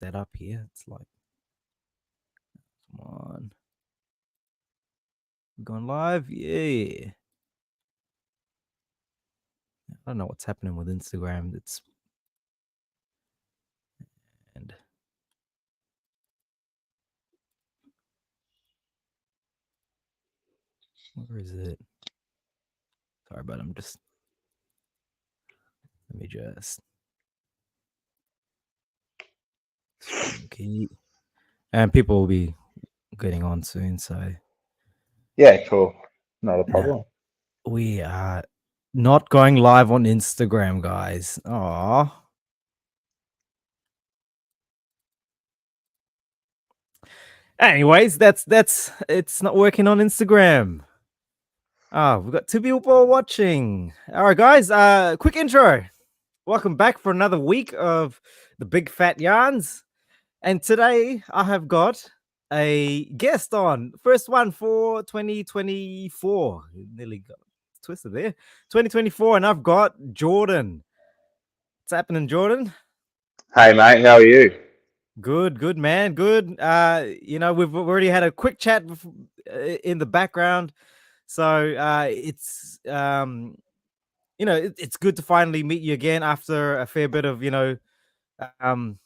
that up here. It's like, come on. We're going live? Yeah. I don't know what's happening with Instagram. And where is it? Sorry, but let me just stream key. And people will be getting on soon, so Yeah, cool. Not a problem. we are not going live on Instagram, guys. Aw. Anyways, that's it's not working on Instagram. We've got 2 people watching. All right, guys. Quick intro. Welcome back for another week of the Big Fat Yarns. And today I have got a guest on. First one for 2024. Nearly got twisted there. 2024, and I've got Jordan. What's happening, Jordan? Hey, mate, how are you? Good, man. Good. We've already had a quick chat in the background. So it's it's good to finally meet you again after a fair bit of um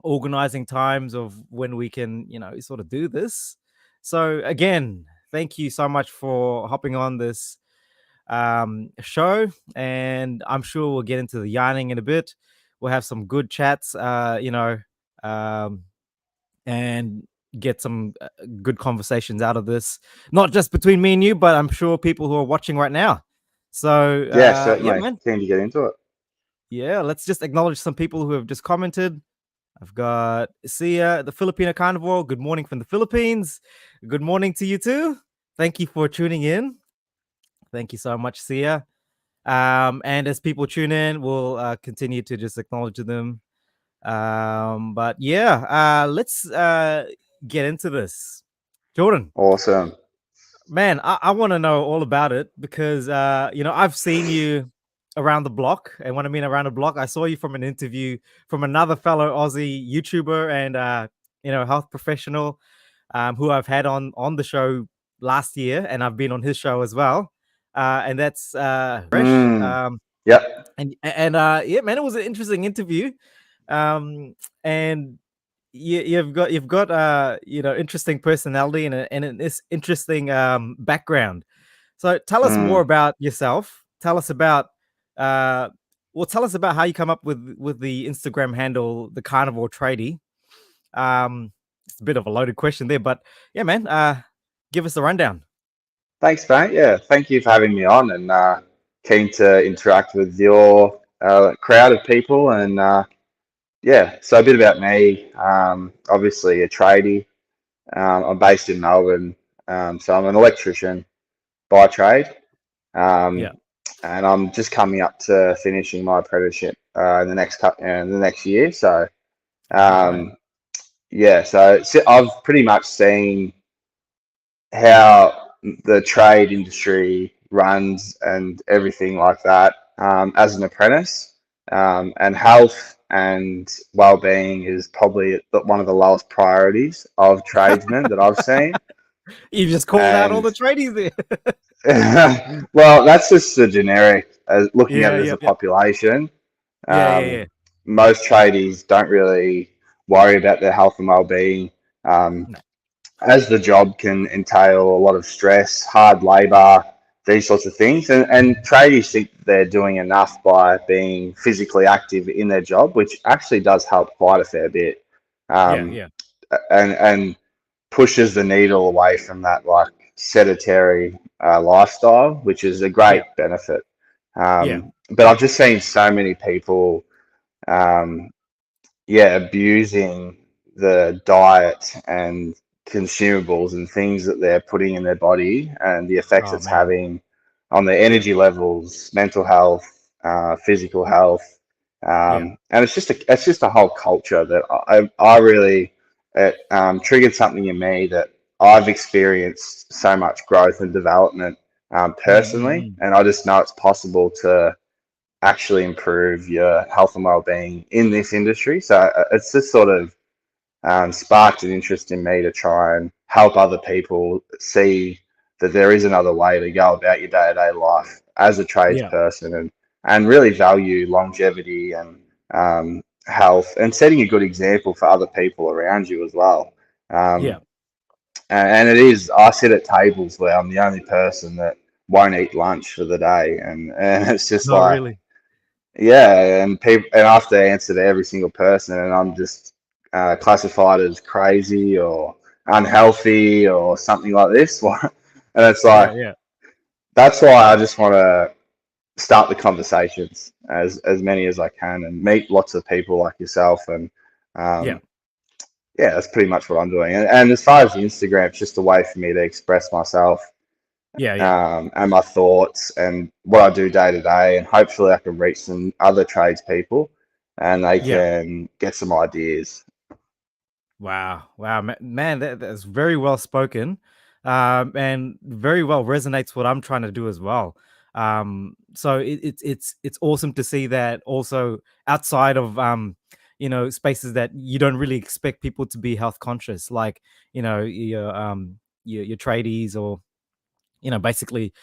organizing times of when we can sort of do this. So again, thank you so much for hopping on this show, and I'm sure we'll get into the yarning in a bit. We'll have some good chats, um, and get some good conversations out of this, not just between me and you, but I'm sure people who are watching right now. So Yeah, yeah, certainly. man. Keen to get into it. Yeah, let's just acknowledge some people who have just commented. I've got Sia, the Filipino Carnivore. Good morning from the Philippines. Good morning to you too. Thank you for tuning in. Thank you so much, Sia. And as people tune in, we'll continue to just acknowledge them. But yeah, let's get into this. Jordan, Awesome. man, I want to know all about it because I've seen you around the block, and when I mean around the block, I saw you from an interview from another fellow Aussie YouTuber and health professional who I've had on the show last year, and I've been on his show as well. And that's Fresh. Yep. And yeah, man, it was an interesting interview. And you've got interesting personality and an interesting background. So tell us more Mm. about yourself. Tell us about tell us about how you come up with the Instagram handle, the Carnivore Tradie. It's a bit of a loaded question there, but yeah, man, give us the rundown. Thanks, mate. Yeah, thank you for having me on, and keen to interact with your crowd of people. And yeah, so a bit about me. Obviously, a tradie. I'm based in Melbourne, so I'm an electrician by trade. Yeah. Um, and I'm just coming up to finishing my apprenticeship in the next year. So All right. um, yeah, so I've pretty much seen how the trade industry runs and everything like that as an apprentice. And health and well-being is probably one of the lowest priorities of tradesmen that I've seen. You just called out all And the tradies there. well, that's just the generic, looking at Yeah, it as yeah, a yeah. population. Yeah, yeah, yeah. Most tradies don't really worry about their health and well-being, um, No. as the job can entail a lot of stress, hard labour, these sorts of things. And tradies think they're doing enough by being physically active in their job, which actually does help quite a fair bit, Yeah, um, yeah. and pushes the needle away from that like sedentary lifestyle, which is a great Yeah. benefit. Yeah. But I've just seen so many people, um, yeah, abusing the diet and consumables and things that they're putting in their body and the effects Oh it's man. having on their Yeah. energy levels, mental health, physical health, Yeah. and it's just a whole culture that I really it triggered something in me that I've experienced so much growth and development Mm, mm, personally, mm. and I just know it's possible to actually improve your health and well-being in this industry. So it's just sort of sparked an interest in me to try and help other people see that there is another way to go about your day-to-day life as a Yeah. tradesperson, and really value longevity and health, and setting a good example for other people around you as well. Yeah. Um, and it is, I sit at tables where I'm the only person that won't eat lunch for the day, and it's just No, like, really. yeah, and people, and I have to answer to every single person, and I'm just classified as crazy or unhealthy or something like this. And it's Yeah. like, Yeah. that's why I just want to start the conversations as many as I can and meet lots of people like yourself. And Yeah. um, yeah, that's pretty much what I'm doing. And as far as the Instagram, it's just a way for me to express myself, Yeah. Yeah. and my thoughts and what I do day to day. And hopefully I can reach some other tradespeople and they Yeah. can get some ideas. Wow, wow, man, that's very well spoken, and very well resonates what I'm trying to do as well. So it's awesome to see that also outside of spaces that you don't really expect people to be health conscious, like your tradies, or basically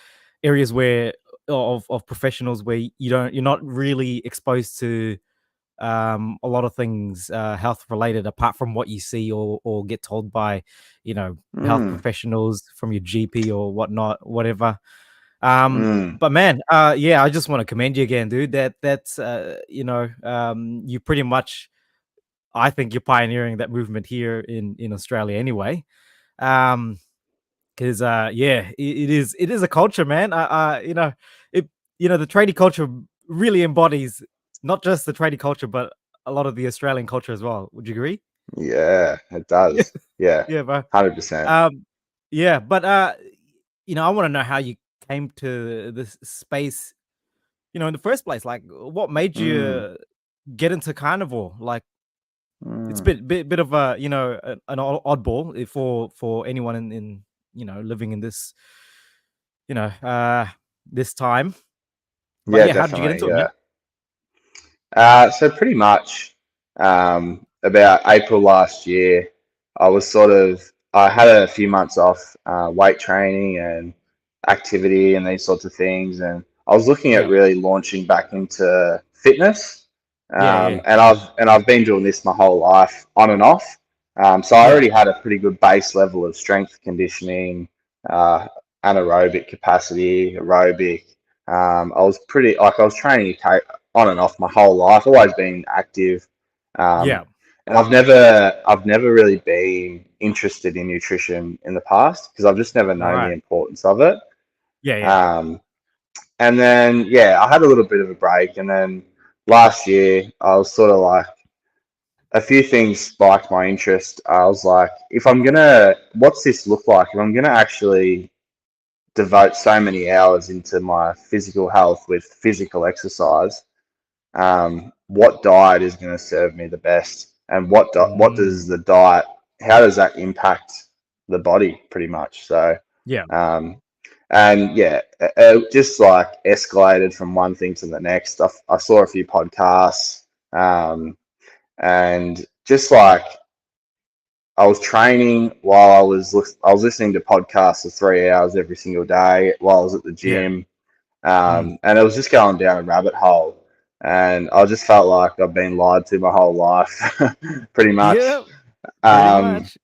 areas where of professionals where you're not really exposed to a lot of things health related, apart from what you see or get told by health Mm, professionals from your GP or whatnot, whatever. mm. But man, yeah, I just want to commend you again, dude. That's you pretty much, I think you're pioneering that movement here in Australia anyway. um because yeah, it is a culture, man. It the tradie culture really embodies not just the tradie culture, but a lot of the Australian culture as well. Would you agree? Yeah, it does. Yeah, Yeah, bro. 100%. Um, yeah, but I want to know how you came to this space, in the first place. Like, what made Mm, you get into carnivore? Like, it's a mm. bit of a an oddball for anyone in living in this you know uh this time. But Yeah, yeah, how did you get definitely. into it, Yeah. man? So pretty much about April last year, I had a few months off weight training and activity and these sorts of things, and I was looking at Yeah, really launching back into fitness. yeah, yeah, And I've been doing this my whole life on and off. So I yeah, already had a pretty good base level of strength conditioning, uh, anaerobic capacity, aerobic. I was training on and off my whole life, always been active. Um, yeah. and I've never really been interested in nutrition in the past because I've just never known the Right. importance of it. Yeah, yeah, Um, and then, yeah, I had a little bit of a break. And then last year, I was sort of like, a few things spiked my interest. I was like, what's this look like? If I'm going to actually devote so many hours into my physical health with physical exercise, what diet is going to serve me the best, and what does mm, the diet, how does that impact the body, pretty much. So, yeah, um, and yeah, it just like escalated from one thing to the next. I saw a few podcasts, and just like I was training while I was listening to podcasts for 3 hours every single day while I was at the yeah, gym, mm. and it was just going down a rabbit hole. And I just felt like I've been lied to my whole life, pretty much. Yeah, pretty Um, much.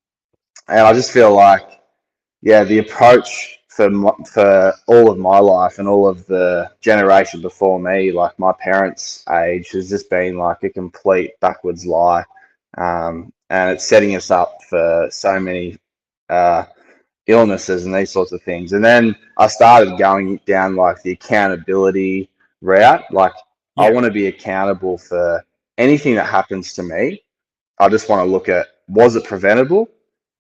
and I just feel like, yeah, the approach for all of my life and all of the generation before me, like my parents' age, has just been like a complete backwards lie. And it's setting us up for so many uh, illnesses and these sorts of things. And then I started going down like the accountability route. Like, I Yeah, want to be accountable for anything that happens to me. I just want to look at, was it preventable,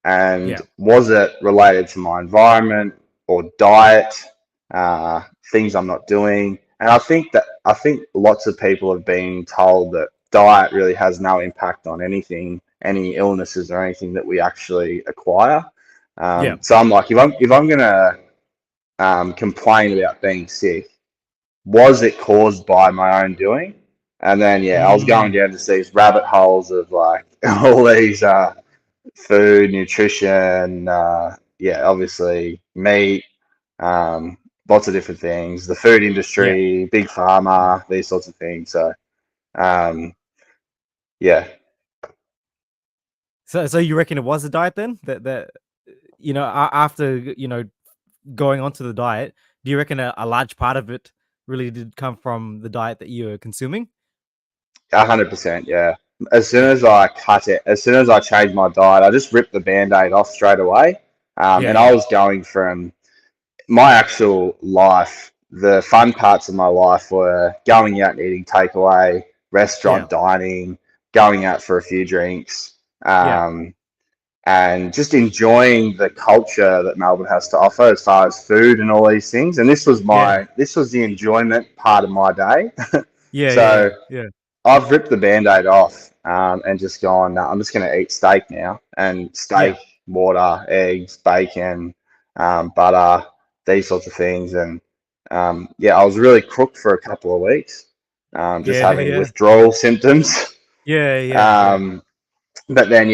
and yeah, was it related to my environment or diet, uh, things I'm not doing. And I think lots of people have been told that diet really has no impact on anything, any illnesses or anything that we actually acquire. yeah, So I'm like, if I'm gonna complain about being sick, was it caused by my own doing? And then yeah, I was going Mm, down to these rabbit holes of like all these food, nutrition, yeah, obviously meat, um, lots of different things, the food yeah. industry, big pharma, these sorts of things. So um, yeah, So you reckon it was a diet then? That after going onto the diet, do you reckon a large part of it really did come from the diet that you were consuming? 100%, yeah. As soon Yeah, as I cut it, as soon as I changed my diet, I just ripped the band-aid off straight away. yeah, And I yeah, was going from my actual life, the fun parts of my life were going out and eating takeaway, yeah, restaurant dining, going out for a few drinks, yeah, and just enjoying the culture that Melbourne has to offer as far as food and all these things. And yeah, this was the enjoyment part of my day. yeah, yeah, So yeah, yeah, I've ripped the band-aid off and just gone, "No, I'm just going to eat steak now." And yeah, steak, water, eggs, bacon, butter, these sorts of things. And yeah, I was really crook for a couple of weeks, just yeah, having yeah, withdrawal symptoms. yeah, yeah, yeah, Um, but then,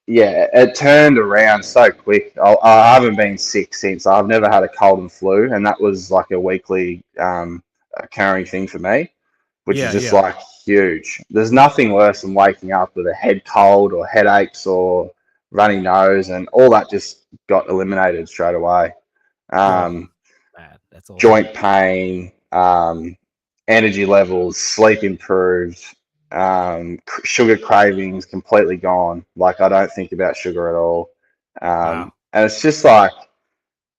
yeah, it turned around so quick. I haven't been sick since. I've never had a cold and flu, and that was like a weekly occurring thing for me, which is yeah, just yeah. like huge. There's nothing worse than waking up with a head cold or headaches or runny nose, and all that just got eliminated straight away. Oh, Um, man, that's awesome. Joint pain, energy levels, sleep improved, sugar cravings completely gone. Like I don't think about sugar at all. Wow. And it's just like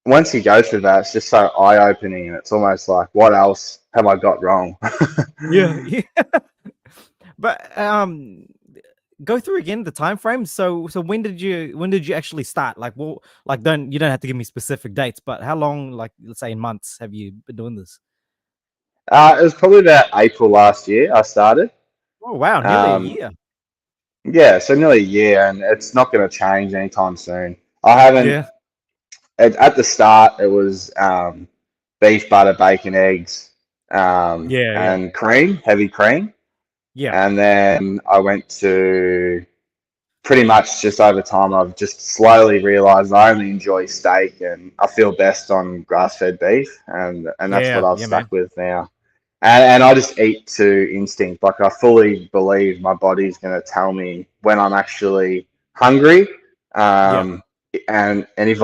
once you go through that, it's just so eye opening. And it's almost like, what else have I got wrong? Yeah, yeah. But go through again the time frame. So when did you actually start? Like, well, like don't have to give me specific dates, but how long, like let's say in months, have you been doing this? It was probably about April last year I started. Oh wow, nearly a Um, year. yeah, so nearly a year, and it's not going to change anytime soon. I haven't. Yeah, At the start, it was beef, butter, bacon, eggs, yeah, yeah, and cream, heavy cream. yeah, And then I went to pretty much just over time, I've just slowly realized I only enjoy steak and I feel best on grass-fed beef. And that's what yeah, I've yeah, man. stuck with now. And I just eat to instinct. Like I fully believe my body's going to tell me when I'm actually hungry. Yeah, Um, and if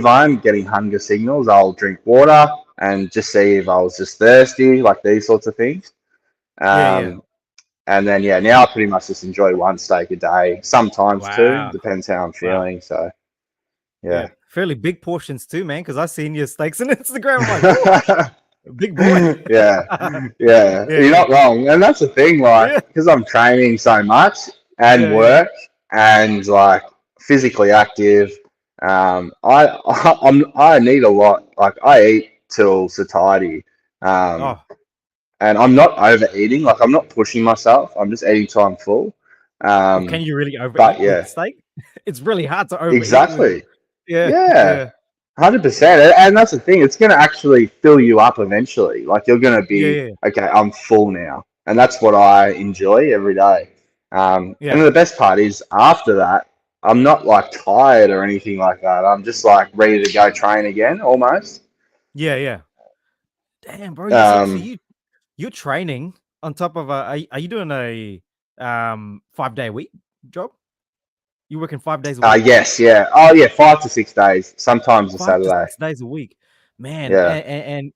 I'm getting hunger signals, I'll drink water and just see if I was just thirsty, like these sorts of things. yeah, yeah. Um, and then yeah, now I pretty much just enjoy one steak a day, sometimes two, Wow, depends how I'm wow. feeling. So Yeah, yeah. fairly big portions too, man. Because I seen your steaks on Instagram. I'm like, whoa, big boy. Yeah, yeah, Yeah, you're yeah, not wrong, and that's the thing. Like, yeah, because I'm training so much and yeah, yeah. work and like physically active, I need a lot. Like, I eat till satiety, um, Oh, and I'm not overeating. Like, I'm not pushing myself. I'm just eating till I'm full. well, can Um, you really but overeat with yeah, steak? It's really hard to overeat with. exactly. Yeah, Yeah, yeah, 100%. And that's the thing. It's going to actually fill you up eventually. Like you're going to yeah, be, yeah, okay, I'm full now. And that's what I enjoy every day. And yeah, the best part is after that, I'm not like tired or anything like that. I'm just like ready to go train again almost. yeah, yeah. Damn, bro. So Um, you're training on top of a. Are you doing a 5 day week job? You working 5 days a week? yes, yeah. Oh, yeah, 5 to 6 days, sometimes a Saturday. Five to 6 days a week, man. Yeah.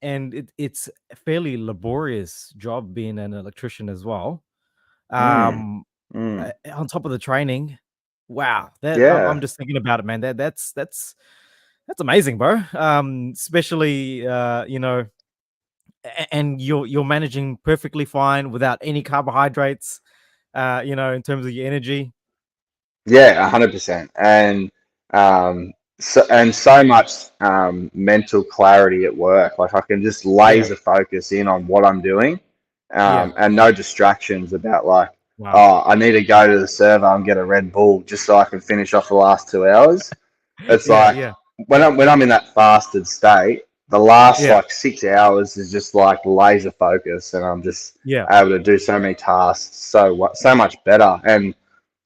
And it's a fairly laborious job being an electrician as well. Mm, Um, mm. on top of the training, wow. That I'm Yeah. just thinking about it, man. That's amazing, bro. Especially and you're managing perfectly fine without any carbohydrates. In terms of your energy. Yeah, 100%. And so much mental clarity at work. Like I can just Yeah, laser focus in on what I'm doing, yeah. and no distractions about like, Wow. oh, I need to go to the server and get a Red Bull just so I can finish off the last 2 hours. It's Yeah, like yeah, when I'm in that fasted state. the last Yeah. like 6 hours is just like laser focus, and I'm just Yeah. able to do so many tasks so much better and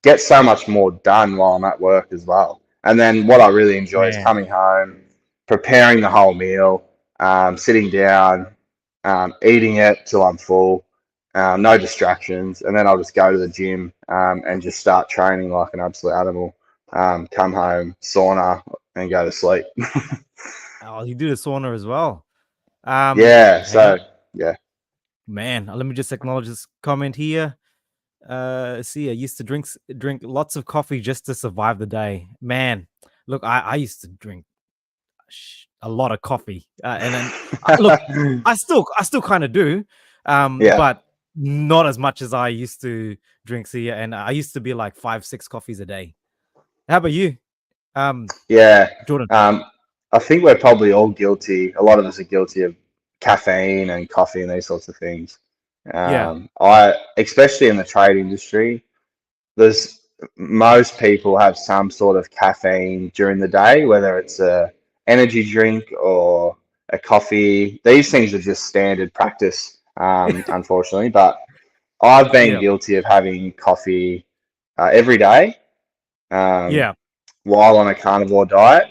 get so much more done while I'm at work as well. And then what I really enjoy is Man. coming home, preparing the whole meal, sitting down, eating it till I'm full, no distractions, and then I'll just go to the gym and just start training like an absolute animal. Come home, sauna, and go to sleep. Oh, you do the sauna as well. Yeah, Hey, so yeah. man, let me just acknowledge this comment here. See, I used to drink lots of coffee just to survive the day. Man, look, I used to drink a lot of coffee, and then look, I still kind of do, Yeah, but not as much as I used to drink. See, and I used to be like 5, 6 coffees a day. How about you, um, yeah. Jordan? Um, I think we're probably all guilty. A lot of us are guilty of caffeine and coffee and these sorts of things. Yeah, Especially in the trade industry, there's most people have some sort of caffeine during the day, whether it's a energy drink or a coffee. These things are just standard practice, unfortunately. But I've been yeah, guilty of having coffee every day um, yeah, while on a carnivore diet.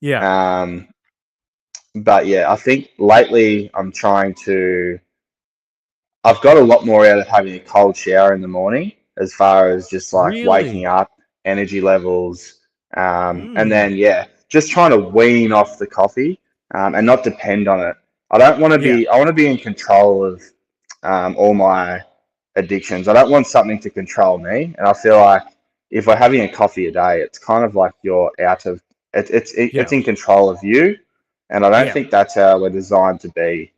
yeah. Um, but yeah, I think lately I'm trying to. I've got a lot more out of having a cold shower in the morning, as far as just like waking Really? up, energy levels, and Mm, then yeah, just trying to wean off the coffee and not depend on it. I don't want to yeah, be. I want to be in control of all my addictions. I don't want something to control me, and I feel like if we're having a coffee a day, it's kind of like you're out of. It's yeah, in control of you, and I don't yeah. think that's how we're designed to be.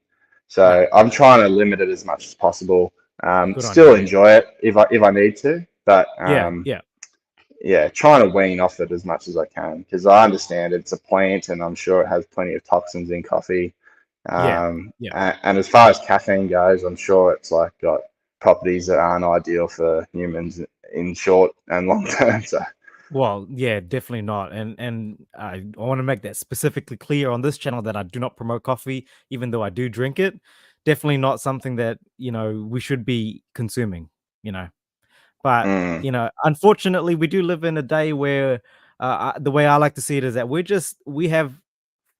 No, So I'm trying to limit it as much as possible. good on you, Still man. enjoy it if I need to, but Yeah, yeah, yeah, trying to wean off it as much as I can because I understand it's a plant and I'm sure it has plenty of toxins in coffee. yeah, yeah. And as far as caffeine goes, I'm sure it's like got properties that aren't ideal for humans in short and long term. So, Well, yeah, definitely not. And I want to make that specifically clear on this channel that I do not promote coffee, even though I do drink it. Definitely not something that, we should be consuming, you know. But, mm, unfortunately, we do live in a day where the way I like to see it is that we have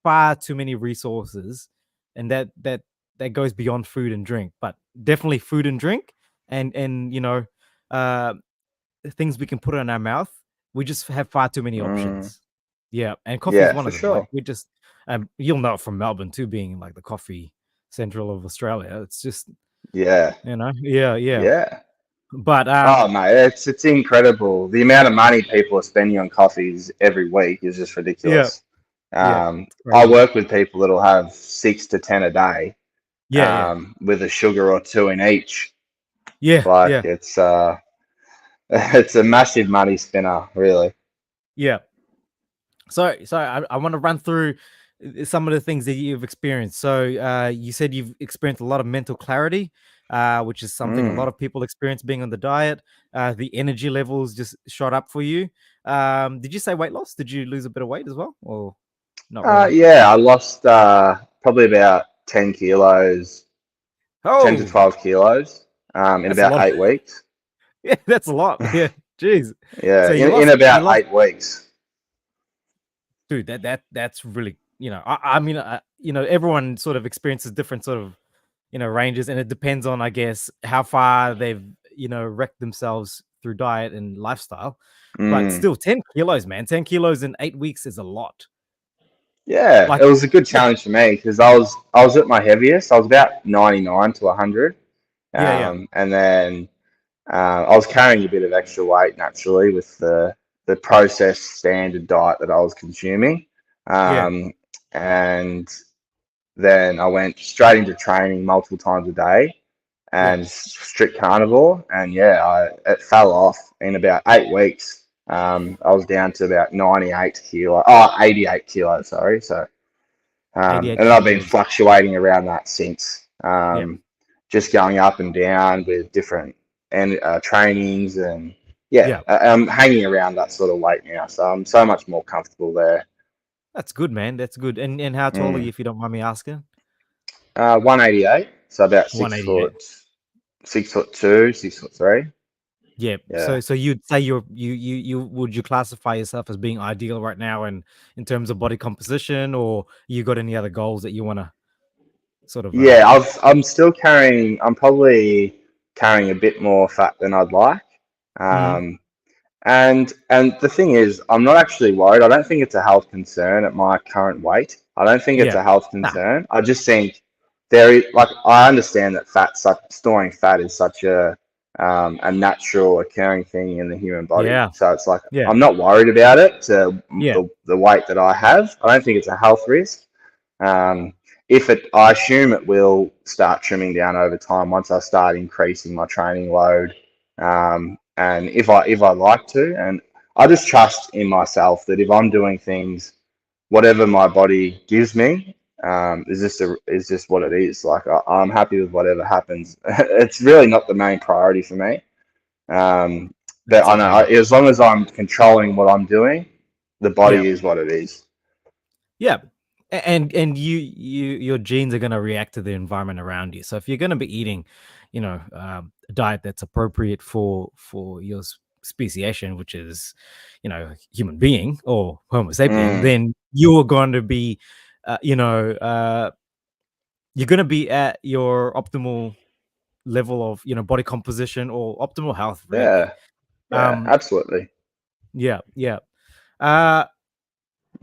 far too many resources, and that goes beyond food and drink, but definitely food and drink, and uh things we can put in our mouth. We just have far too many mm, options. Yeah, and coffee is yeah, one for of them. Like sure. we just, you'll know it from Melbourne too, being like the coffee central of Australia. It's just, Yeah, yeah, yeah. yeah. But Oh mate, it's incredible. The amount of money people are spending on coffees every week is just yeah, ridiculous. yeah, it's I crazy. work with people that'll have 6 to 10 a day, Yeah, yeah, with a sugar or two in each. yeah, Like yeah, it's it's a massive money spinner, really. yeah. So I want to run through some of the things that you've experienced. So you said you've experienced a lot of mental clarity, which is something a lot Mm. of people experience being on the diet. The energy levels just shot up for you. Did you say weight loss? Did you lose a bit of weight as well, or not really? Yeah, I lost probably about 10 kilos, 10 to Oh, 12 kilos in that's a about lot. 8 weeks. Yeah, that's a lot. Yeah, jeez. Yeah, So in you about lost, 8 weeks. dude. That's really, I mean, everyone sort of experiences different sort of, ranges, and it depends on, I guess, how far they've, wrecked themselves through diet and lifestyle. But Mm. still, 10 kilos, man. 10 kilos in 8 weeks is a lot. Yeah, it Like, was a good yeah, challenge for me because I was at my heaviest. I was about 99 to 100, yeah, yeah, and then I was carrying a bit of extra weight naturally with the processed standard diet that I was consuming, yeah, um, and then I went straight into training multiple times a day yeah. and strict carnivore, and yeah, it fell off in about 8 weeks. I was down to about 98 kilo, 88 kilos, sorry. So, 88 and I've been kilos. fluctuating around that since, Yeah, just going up and down with different and trainings, and yeah, yeah. I'm hanging around that sort of weight now, so I'm so much more comfortable there. That's good, man. That's good. And how tall are you, Mm. if you don't mind me asking? 188, so about 188. 6 foot 2, 6 foot 3. Yeah. Yeah. So you'd say you would you classify yourself as being ideal right now in terms of body composition, or you got any other goals that you want to sort of Yeah, I'm still carrying. I'm probably carrying a bit more fat than I'd like. Mhm. Um, and the thing is, I'm not actually worried. I don't think it's a health concern at my current weight. I don't think it's Yeah. a health Nah. concern. I just think there is, like, I understand that storing fat is such a natural occurring thing in the human body. Yeah. So it's like Yeah. I'm not worried about it to Yeah. the weight that I have. I don't think it's a health risk. Um, if it, I assume it will start trimming down over time once I start increasing my training load. And if I like to, and I just trust in myself that if I'm doing things, whatever my body gives me, is just what it is. Like I'm happy with whatever happens. It's really not the main priority for me. Um, but That's I it, know man. as long as I'm controlling what I'm doing, the Yeah. body is what it is. Yeah. And your genes are going to react to the environment around you. So if you're going to be eating, a diet that's appropriate for your speciation, which is, human being or Homo sapien, Mm, then you're going to be, uh, you know, uh, you're going to be at your optimal level of, body composition or optimal health, really. yeah. Yeah, Um, absolutely. yeah, yeah. Uh,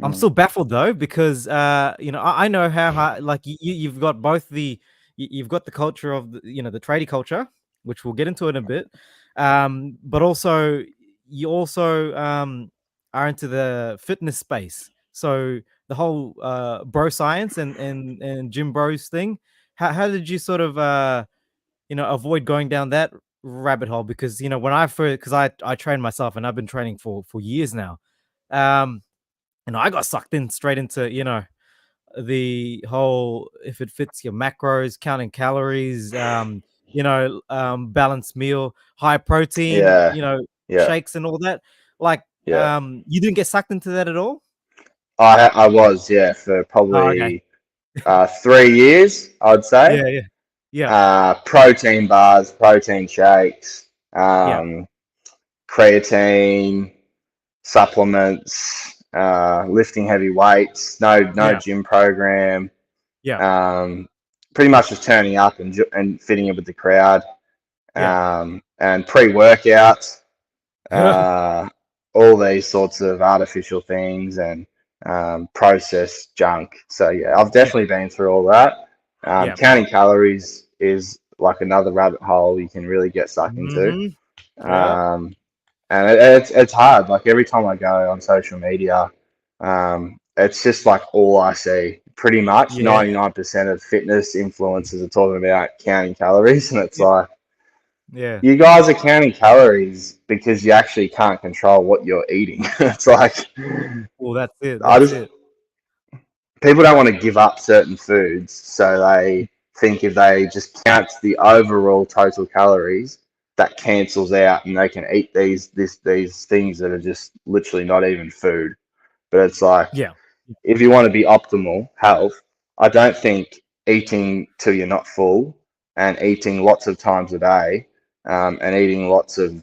I'm Mm. still baffled though because I know how hard, like you've got both you've got the culture of the tradie culture, which we'll get into in a bit, but also you also are into the fitness space. So the whole bro science and gym bros thing. How did you sort of avoid going down that rabbit hole? Because when I first, because I train myself and I've been training for years now. Um, I got sucked in straight into, the whole if it fits your macros, counting calories, balanced meal, high protein, Yeah, yeah, shakes and all that. Like, yeah. you didn't get sucked into that at all? I was, yeah, for Oh, okay. probably 3 years, I'd say. Yeah, yeah. Yeah, Protein bars, protein shakes, yeah, creatine, supplements, lifting heavy weights, no yeah, gym program, yeah, um, pretty much just turning up and fitting in with the crowd, yeah. and pre-workout. uh, all these sorts of artificial things and processed junk. So yeah, I've Yeah, definitely been through all that. yeah. Counting calories is like another rabbit hole you can really get stuck into. Mhm. Yeah. Um, and it's hard. Like every time I go on social media, it's just like all I see. Pretty much Yeah. 99% of fitness influencers are talking about counting calories, and it's Yeah. like Yeah. you guys are counting calories because you actually can't control what you're eating. It's like Well, that's it. I That's just it. people don't want to give up certain foods, so they think if they just count the overall total calories, that cancels out, and they can eat these things that are just literally not even food. But it's like Yeah. if you want to be optimal health, I don't think eating till you're not full and eating lots of times a day, and eating lots of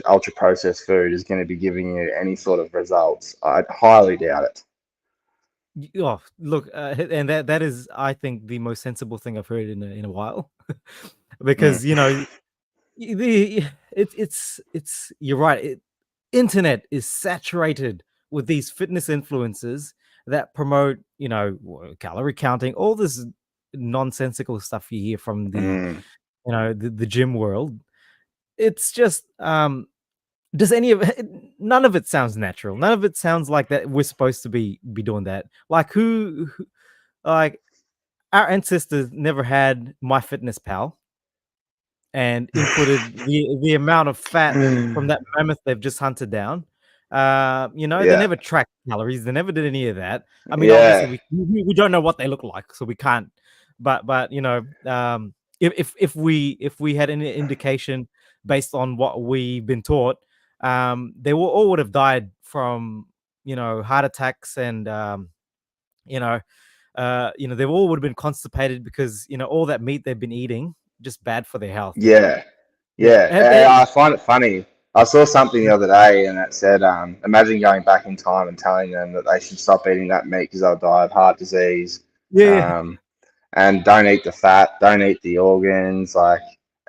ultra processed food is going to be giving you any sort of results. I highly doubt it. Oh, look, and that is, I think, the most sensible thing I've heard in a while, Mm, because the it's you're right. Internet is saturated with these fitness influencers that promote, calorie counting, all this nonsensical stuff you hear from mm. the gym world. It's just does any of it, none of it sounds natural. None of it sounds like that we're supposed to be doing that. Like like our ancestors never had MyFitnessPal and inputted the amount of fat from that mammoth they've just hunted down. They Yeah, never tracked calories. They never did any of that. I mean, obviously, yeah. we don't know what they look like, so we can't. But if we had any indication based on what we've been taught, they all would have died from heart attacks and they all would have been constipated because all that meat they've been eating just bad for their health. Yeah, Yeah. yeah. And I find it funny. I saw something the other day, and it said, imagine going back in time and telling them that they should stop eating that meat because they'll die of heart disease. Yeah. Um, and don't eat the fat, don't eat the organs, like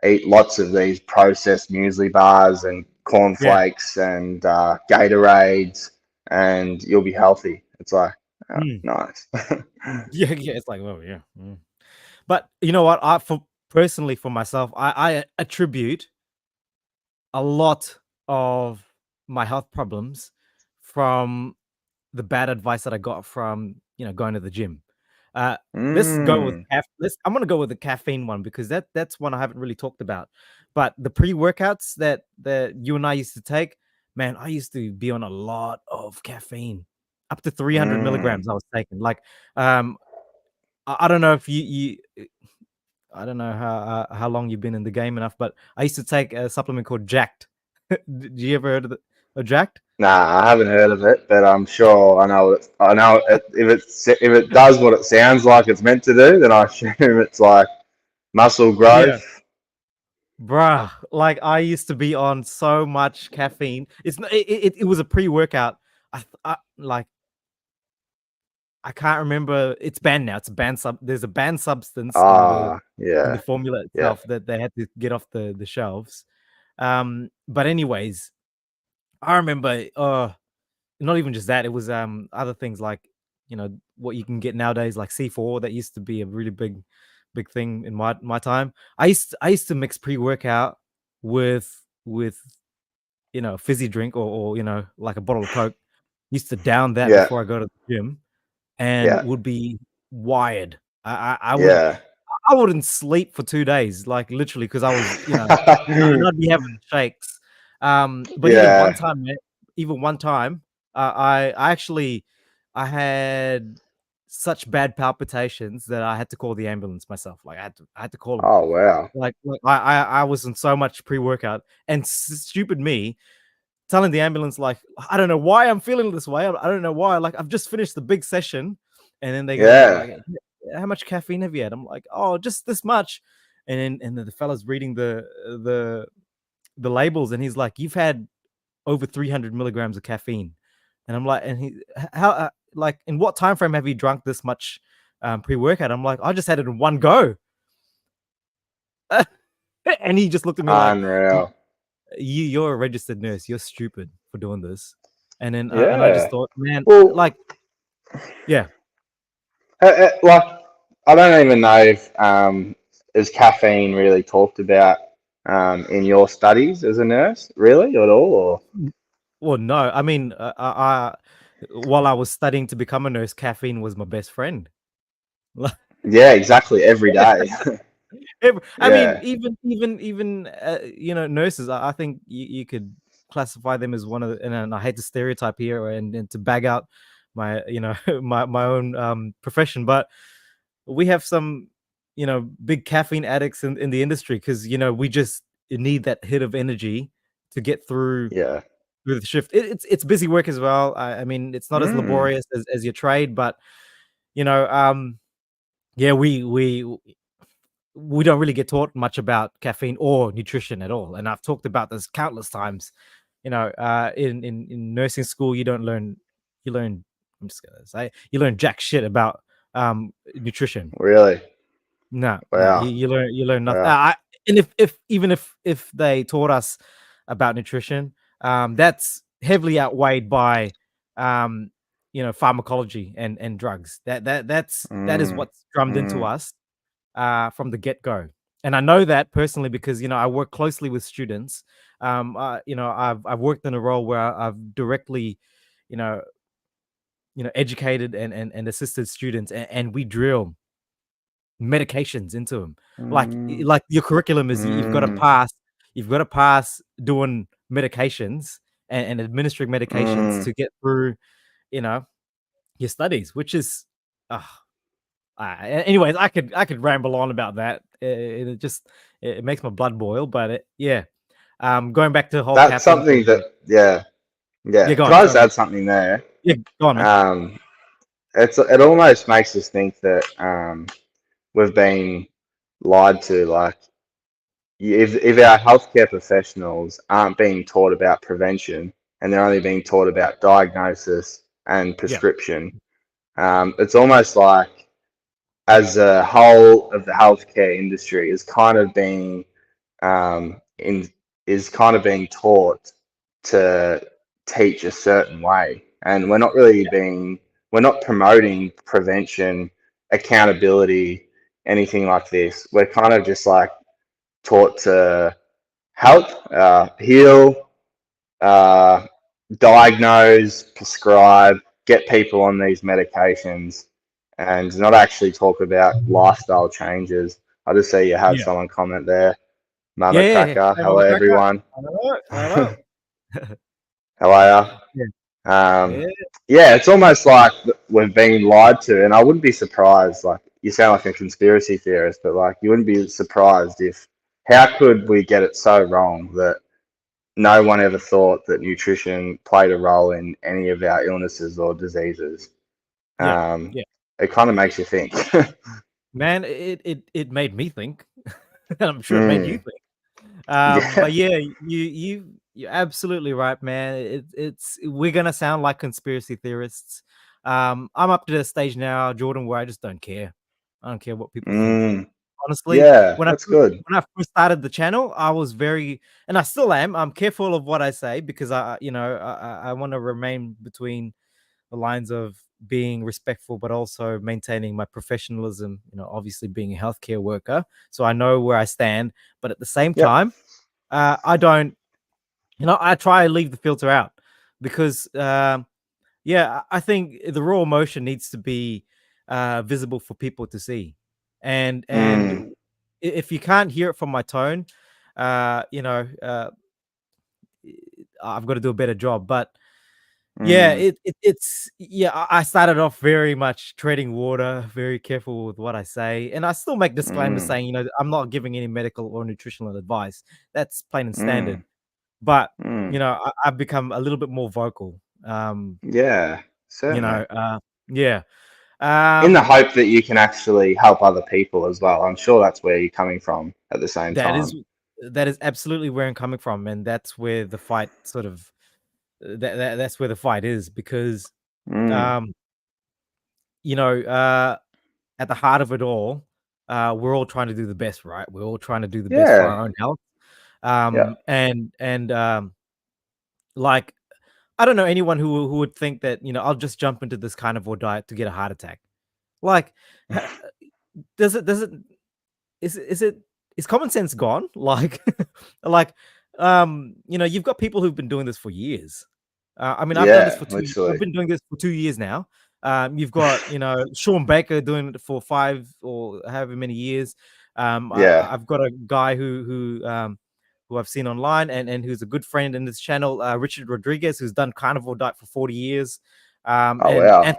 eat lots of these processed muesli bars and Yeah. cornflakes and Gatorades, and you'll be healthy. It's like, oh, Mm. nice. Yeah. Yeah. It's like, oh yeah. But you know what? Personally for myself, I attribute a lot of my health problems from the bad advice that I got from going to the gym. Uh, let's go with Mm, I'm gonna go with the caffeine one because that's one I haven't really talked about. But the pre-workouts that you and I used to take, man, I used to be on a lot of caffeine, up to 300 mm. milligrams. I was taking um, I don't know if I don't know how long you've been in the game enough, but I used to take a supplement called Jacked. Did you ever heard of Jacked? Nah, I haven't heard of it, but I'm sure I know it. I know it, if it does what it sounds like it's meant to do, then I assume it's like muscle Yeah. growth. Bruh, like I used to be on so much caffeine. It was a pre-workout. Like I can't remember. It's banned now. It's a banned there's a banned substance Ah, in the yeah, formula yeah. itself that they had to get off the shelves. But anyways, I remember not even just that, it was other things like what you can get nowadays like C4 that used to be a really big thing in my time. I used to mix pre-workout with fizzy drink or like a bottle of Coke. Used to down that Yeah, before I go to the gym and yeah, would be wired. yeah. I wouldn't sleep for 2 days, like, literally, because I was, and I'd be having shakes. But Yeah. even one time, I actually I had such bad palpitations that I had to call the ambulance myself. Like, I had to call them. Oh, wow. Like, I was in so much pre-workout, and stupid me telling the ambulance, like, "I don't know why I'm feeling this way. I don't know why. Like, I've just finished the big session." And then they go, Yeah. like, "How much caffeine have you had?" I'm like, "Oh, just this much." And then the fella's reading the labels, and he's like, "You've had over 300 milligrams of caffeine." And I'm like, and he how like, in what time frame have you drunk this much pre-workout? I'm like, I just had it in one go. And he just looked at me like, Unreal. you're a registered nurse. You're stupid for doing this. And I just Yeah. thought, man, Well, like, yeah. like, I don't even know if is caffeine really talked about in your studies as a nurse, really, at all? Or Well, no, I mean, while I was studying to become a nurse, caffeine was my best friend. yeah, exactly, every day. I mean, Yeah, even nurses. I think you could classify them as one of and I hate to stereotype here and to bag out my my own profession, but we have some big caffeine addicts in the industry because we just need that hit of energy to get yeah. through the shift. It's busy work as well. I mean, it's not as Mm, laborious as your trade, but you know, um, yeah, we don't really get taught much about caffeine or nutrition at all. And I've talked about this countless times. In nursing school, you learn. I'm just gonna say you learn jack shit about nutrition. really? No, no, Wow, you learn nothing. wow. And if they taught us about nutrition, that's heavily outweighed by pharmacology and drugs. That is Mm, what's drummed into mm, us from the get go. And I know that personally because I work closely with students. I've worked in a role where I've directly, you know, educated and assisted students, and we drill medications into them. mm, Like your curriculum is you've got to mm, pass doing medications and administering medications mm. to get through, you know, your studies, which is, uh, anyways, I could ramble on about that. It just it makes my blood boil, but yeah. Going back to the whole That's caffeine something thing. that, yeah, Yeah, yeah. go Can on. I Sorry, just mate. add something there? Yeah, go on, man. Um, it almost makes us think that we've been lied to. Like if our healthcare professionals aren't being taught about prevention and they're only being taught about diagnosis and Yeah, prescription, it's almost like as a whole of the healthcare industry is kind of being in is kind of being taught to teach a certain way, and we're not promoting prevention, accountability, anything like this. We're kind of just like taught to help, heal, uh, diagnose, prescribe, get people on these medications, and not actually talk about lifestyle changes. I just see you had yeah, someone comment there. yeah, Mother yeah, yeah. Cracker, Hey, hello Mama Cracker. everyone. Hello, How hello. are Yeah, you? Um, yeah, yeah, it's almost like we've been lied to, and I wouldn't be surprised. Like you sound like a conspiracy theorist, but like you wouldn't be surprised if how could we get it so wrong that no one ever thought that nutrition played a role in any of our illnesses or diseases. yeah, Um, yeah. it kind of makes you think. Man, it made me think. I'm sure it made you Mm, think. yeah. But yeah, you're absolutely right, man. It's we're gonna sound like conspiracy theorists. I'm up to the stage now, Jordan, where I just don't care. I don't care what people think. Mm, Honestly, yeah, that's good. when I first started the channel, I was very, and I still am. I'm careful of what I say because I want to remain between the lines of being respectful, but also maintaining my professionalism. Obviously being a healthcare worker, so I know where I stand. But at the same Yep. time, I don't. I try and leave the filter out because, yeah, I think the raw emotion needs to be visible for people to see, and Mm, if you can't hear it from my tone, uh, you know, uh, I've got to do a better job. But yeah, mm, it's yeah. I started off very much treading water, very careful with what I say, and I still make disclaimers mm, saying, I'm not giving any medical or nutritional advice. That's plain and mm, standard. But mm. I've become a little bit more vocal. Yeah, You certainly. know, yeah. In the Um, hope that you can actually help other people as well. I'm sure that's where you're coming from at the same that time. is that is absolutely where I'm coming from, and that's where the fight sort of that's where the fight is because Mm. um, you know, at the heart of it all, we're all trying to do the best, right? We're all trying to do the best for Yeah. our own health. Yeah. And like I don't know anyone who would think that, I'll just jump into this carnivore diet to get a heart attack. Like, ha- does it is it is common sense gone? Like, like, you've got people who've been doing this for years. I mean, Yeah, I've literally. been doing this for 2 years now. You've got, Sean Baker doing it for 5 or however many years. Yeah. I've got a guy who I've seen online and who's a good friend in this channel, Richard Rodriguez, who's done carnivore diet for 40 years. Um, Oh and wow. and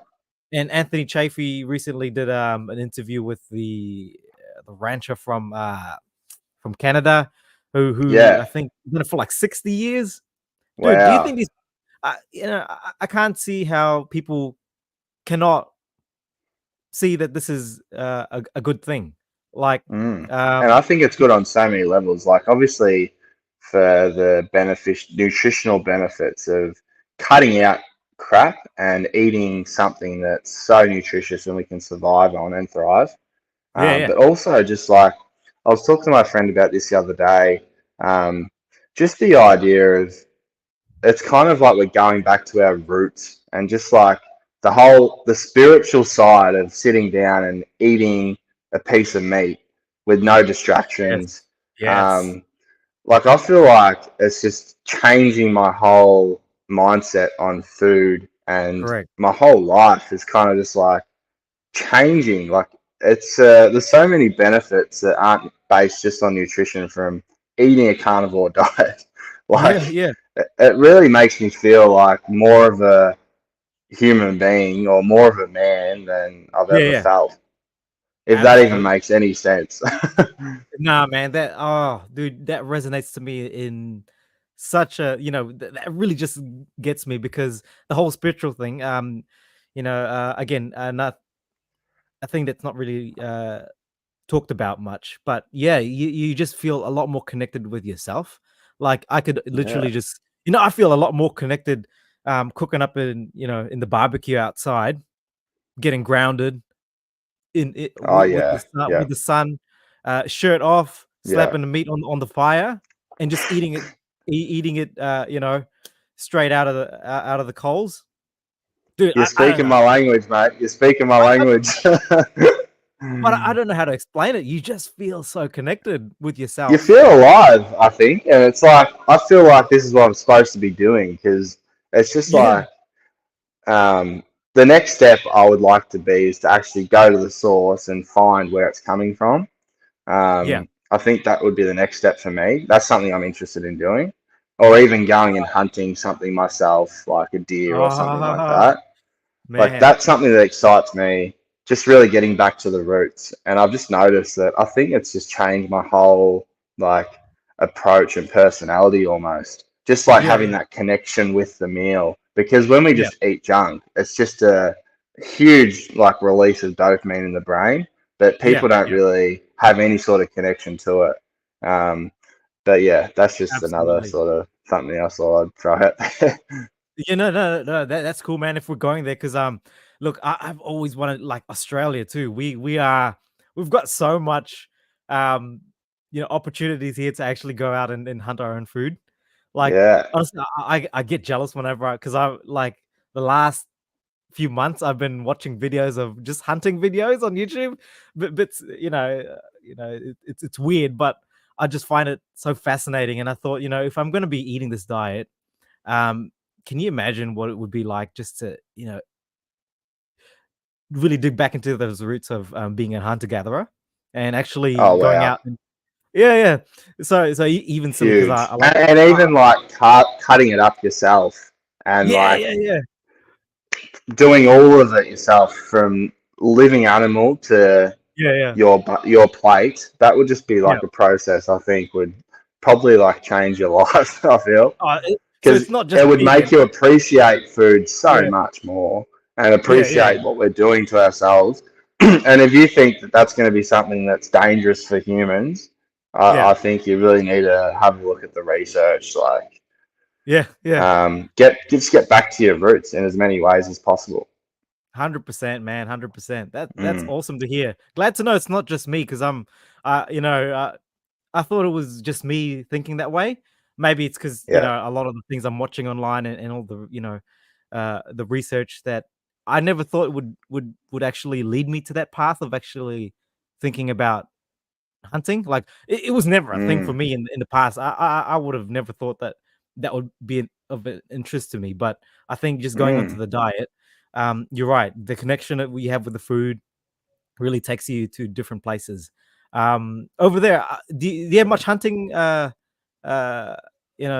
and Anthony Chafee recently did an interview with the rancher from Canada, who I Yeah. think did it for like 60 years. Dude, do you Wow. think these? I can't see how people cannot see that this is a good thing. Like, Mm. And um, I think it's good on so many levels. Like obviously for the nutritional benefits of cutting out crap and eating something that's so nutritious and we can survive on and thrive. yeah, yeah, But also just like I was talking to my friend about this the other day. Um, just the idea of it's kind of like we're going back to our roots and just like the spiritual side of sitting down and eating a piece of meat with no yes, distractions. yes, Um, like I feel like it's just changing my whole mindset on food, and correct. my whole life is kind of just like changing. Like it's there's so many benefits that aren't based just on nutrition from eating a carnivore diet. Yeah, Like yeah, it really makes me feel like more of a human being or more of a man than I've yeah, ever yeah. felt. If that even Absolutely. makes any sense. Nah, man. Dude, that resonates to me in such a, that really just gets me, because the whole spiritual thing, again, not a thing that's not really talked about much, but yeah, you just feel a lot more connected with yourself. Like I could Yeah. literally just, I feel a lot more connected cooking up in the barbecue outside, getting grounded in it Oh with the yeah. sun, Yeah. shirt off, Yeah. slapping the meat on the fire, and just eating it, straight out of the coals. Dude, You're I don't speaking know. my language, mate. You're speaking my I language. But I don't know how to explain it. You just feel so connected with You yourself. feel alive, I think, and it's like I feel like this is what I'm supposed to be doing because it's just Yeah, like um, the next step I would like to be is to actually go to the source and find where it's coming from. yeah. I think that would be the next step for me. That's something I'm interested in doing, or even going and hunting something myself, like a deer or something like Ah, that. Like man. that's something that excites me. Just really getting back to the roots, and I've just noticed that I think it's just changed my whole like approach and personality almost. Just like Yeah, having yeah, that connection with the meal, because when we yeah, just eat junk, it's just a huge like release of dopamine in the brain, but yeah, people don't yeah. really have any sort of connection to it. Um, but yeah, that's just another Absolutely. sort of something else I thought I'd try it. Yeah, no, no, no. That's cool, man. If we're going there, because look, I've always wanted, like, Australia too. We've got so much um, opportunities here to actually go out and hunt our own food. Like, Yeah. honestly, I get jealous whenever, because I like the last few months I've been watching videos of just hunting videos on YouTube, but it's weird, but I just find it so fascinating. And I thought, if I'm going to be eating this diet, um, can you imagine what it would be like just to, really dig back into those roots of being a hunter gatherer and actually Oh going wow. out and yeah, yeah. So even silly, because I Huge. like, And uh, even like cutting it up yourself and yeah, like yeah, yeah, doing all of it yourself from living animal to yeah, yeah, your plate, that would just be yeah. like a process I think would probably like change your life, I feel. So Because it's not just it would me then. make you appreciate food so Yeah, much more and yeah, yeah, appreciate what we're doing to ourselves. And if you think that that's going to be something that's dangerous for humans, yeah, I think you really need to have a look at the research. Like, yeah, yeah. just get back to your roots in as many ways as possible. 100%, man, 100%. That's Mm, awesome to hear. Glad to know it's not just me, because I thought it was just me thinking that way. Maybe it's because, yeah. a lot of the things I'm watching online, and all the, the research, that I never thought would actually lead me to that path of actually thinking about hunting. Like, it was never a thing for Mm, me in the past. I would have never thought that that would be of interest to me. But I think just going onto mm. the diet, you're right. The connection that we have with the food really takes you to different places. Over there, do you have much hunting? Uh,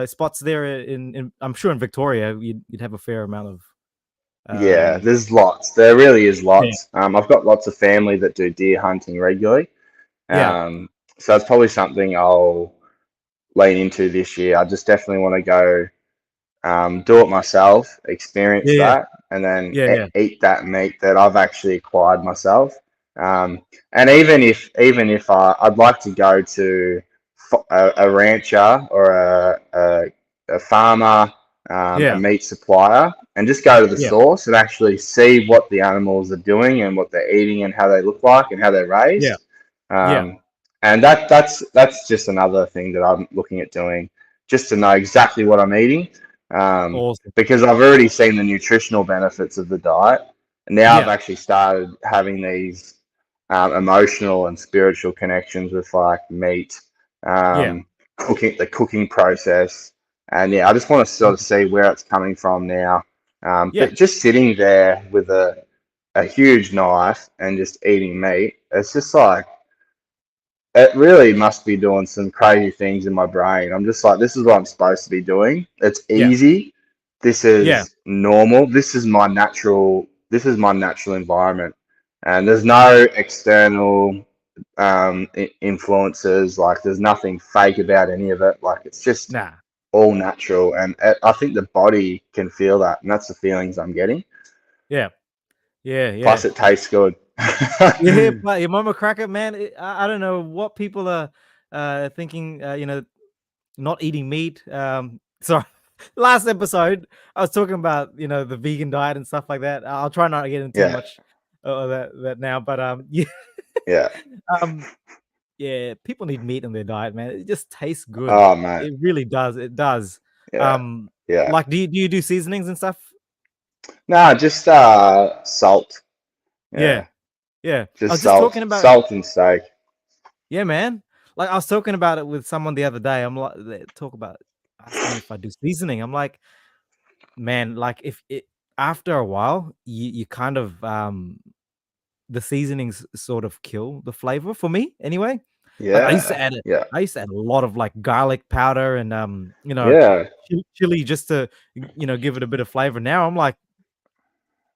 spots there in I'm sure in Victoria, you'd have a fair amount of. Yeah, Um, there's lots. There really is yeah, lots. I've got lots of family that do deer hunting regularly. yeah, Um, so it's probably something I'll lean into this year. I just definitely want to go do it myself, experience yeah, that, and then yeah, yeah, eat that meat that I've actually acquired myself. And even if I'd like to go to a rancher or a farmer, a yeah, meat supplier, and just go to the yeah, source and actually see what the animals are doing and what they're eating and how they look like and how they're yeah, raised. yeah. Um, and that's just another thing that I'm looking at doing, just to know exactly what I'm eating, Awesome. because I've already seen the nutritional benefits of the diet. And now I've Yeah, actually started having these emotional and spiritual connections with like meat, yeah, the cooking process. And yeah, I just want to sort of see where it's coming from now. yeah, But just sitting there with a huge knife and just eating meat, it's just like, it really must be doing some crazy things in my brain. I'm just like, this is what I'm supposed to be doing. It's yeah, easy. This yeah. is normal. This is my natural. This is my natural environment, and there's no external influences. Like, there's nothing fake about any of it. Like, it's just Nah. all natural, and I think the body can feel that, and that's the feelings I'm getting. Yeah, yeah, yeah. Plus, it tastes good. Yeah, but your mama cracker, man. I don't know what people are thinking. Not eating meat. Sorry, last episode I was talking about the vegan diet and stuff like that. I'll try not to get into too Yeah, much of that now, but yeah, yeah. um, yeah, people need meat in their diet, man. It just tastes good. Oh, mate. It really does. It does. Yeah, yeah. Like, do you do seasonings and stuff? No, just salt. Yeah, Yeah, yeah. I just was just talking about salt and steak. Yeah, man. Like I was talking about it with someone the other day. I'm like, they talk about asking me if I do seasoning. I'm like, man, like if it after a while, you kind of the seasonings sort of kill the flavor for me anyway. Like I used to Yeah, add it. yeah, I used to add a lot of like garlic powder and yeah. chili just to give it a bit of flavor. Now I'm like,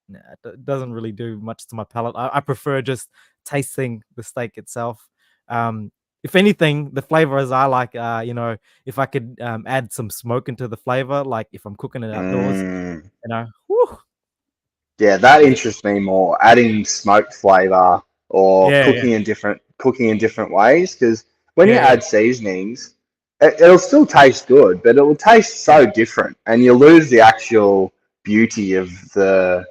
nah, it doesn't really do much to my palate. I prefer just tasting the steak itself. Um, if anything, the flavors I like, if I could add some smoke into the flavor, like if I'm cooking it outdoors, Mm. whew, Yeah, that yeah, interests me more. Adding smoked flavor or yeah, yeah, cooking in different ways. Because when you yeah, yeah, add seasonings, it'll still taste good, but it will taste yeah, so different, and you lose the actual beauty of the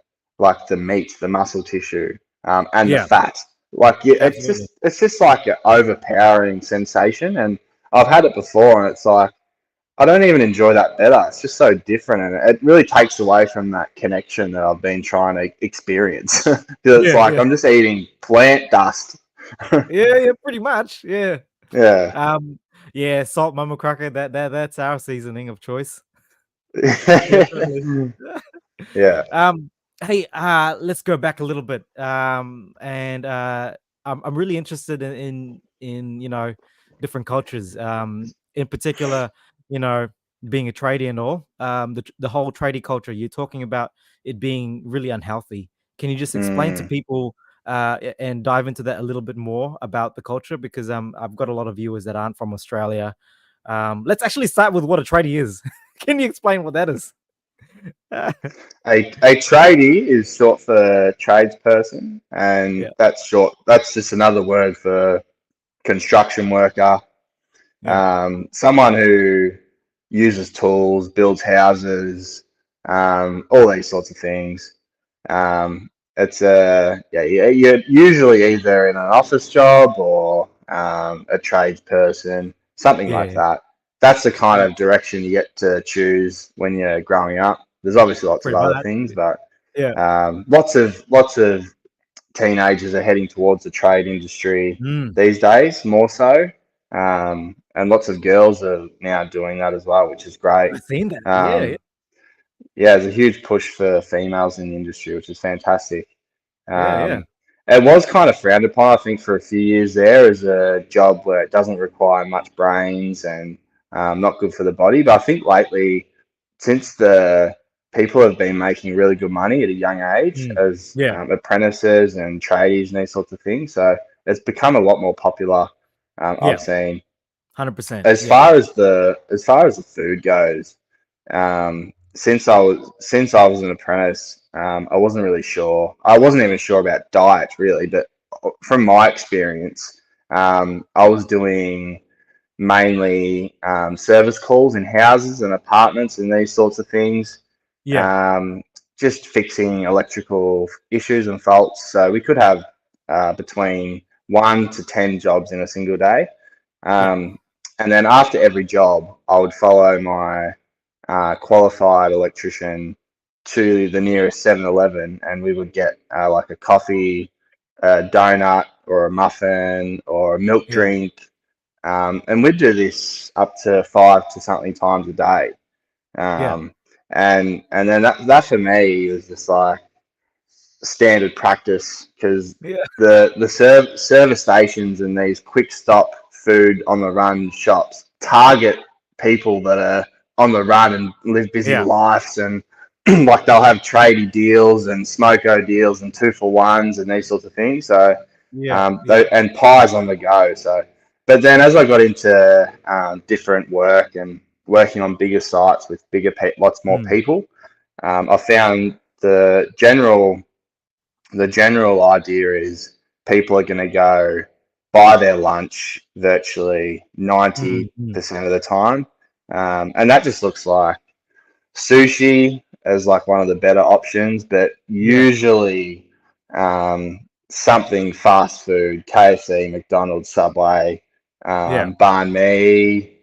meat, the muscle tissue, and the yeah, fat. Like yeah, absolutely. it's just like an overpowering sensation, and I've had it before, and it's like. I don't even enjoy that better. It's just so different, and it really takes away from that connection that I've been trying to experience. Because it's Yeah, like yeah, I'm just eating plant dust. yeah, yeah, pretty much. Yeah. Yeah. Um, yeah, salt mama cracker. That's our seasoning of choice. Definitely. Yeah. Hey, let's go back a little bit. And I'm really interested in different cultures. In particular, you know, being a tradie and all. The whole tradie culture. You're talking about it being really unhealthy. Can you just explain to Mm. people and dive into that a little bit more about the culture? Because I've got a lot of viewers that aren't from Australia. Let's actually start with what a tradie is. Can you explain what that is? A tradie is short for tradesperson, and Yeah, that's short. That's just another word for construction worker. yeah, Someone who uses tools, builds houses, all these sorts of things. It's you're usually either in an office job or a tradesperson, something yeah, like yeah, that. That's the kind yeah, of direction you get to choose when you're growing up. There's obviously lots of pretty other much. things, but Yeah. lots of teenagers are heading towards the trade industry Mm, these days, more so. And lots of girls are now doing that as well, which is great. I've seen that. Yeah, yeah, Um, yeah, there's a huge push for females in the industry, which is fantastic. yeah, yeah, Um, it was kind of frowned upon, I think, for a few years there as a job where it doesn't require much brains and not good for the body. But I think lately, since the people have been making really good money at a young age mm, as yeah, apprentices and tradies and these sorts of things, so it's become a lot more popular. yeah, I've seen 100%. as Yeah, far as the food goes, since I was an apprentice, I wasn't really sure. I wasn't even sure about diet really, but from my experience, I was doing mainly service calls in houses and apartments and these sorts of things, yeah, um, just fixing electrical issues and faults. So we could have between 1 to 10 jobs in a single day. yeah, Um, and then after every job, I would follow my qualified electrician to the nearest 7-Eleven, and we would get like a coffee, a donut, or a muffin, or a milk yeah, drink. And we'd do this up to 5 to something times a day. yeah, And then that for me was just like standard practice because yeah, the service stations and these quick stop food on the run shops target people that are on the run and live busy yeah, lives, and like they'll have tradie deals and smoko deals and 2 for 1s and these sorts of things. So yeah, yeah, and pies on the go. So but then as I got into different work and working on bigger sites with lots more Mm. people, I found the general idea is people are going to go buy their lunch virtually Mm. Mm. 90% of the time. And that just looks like sushi as like one of the better options, but Yeah. usually something fast food, KFC, McDonald's, Subway, Yeah. banh mi,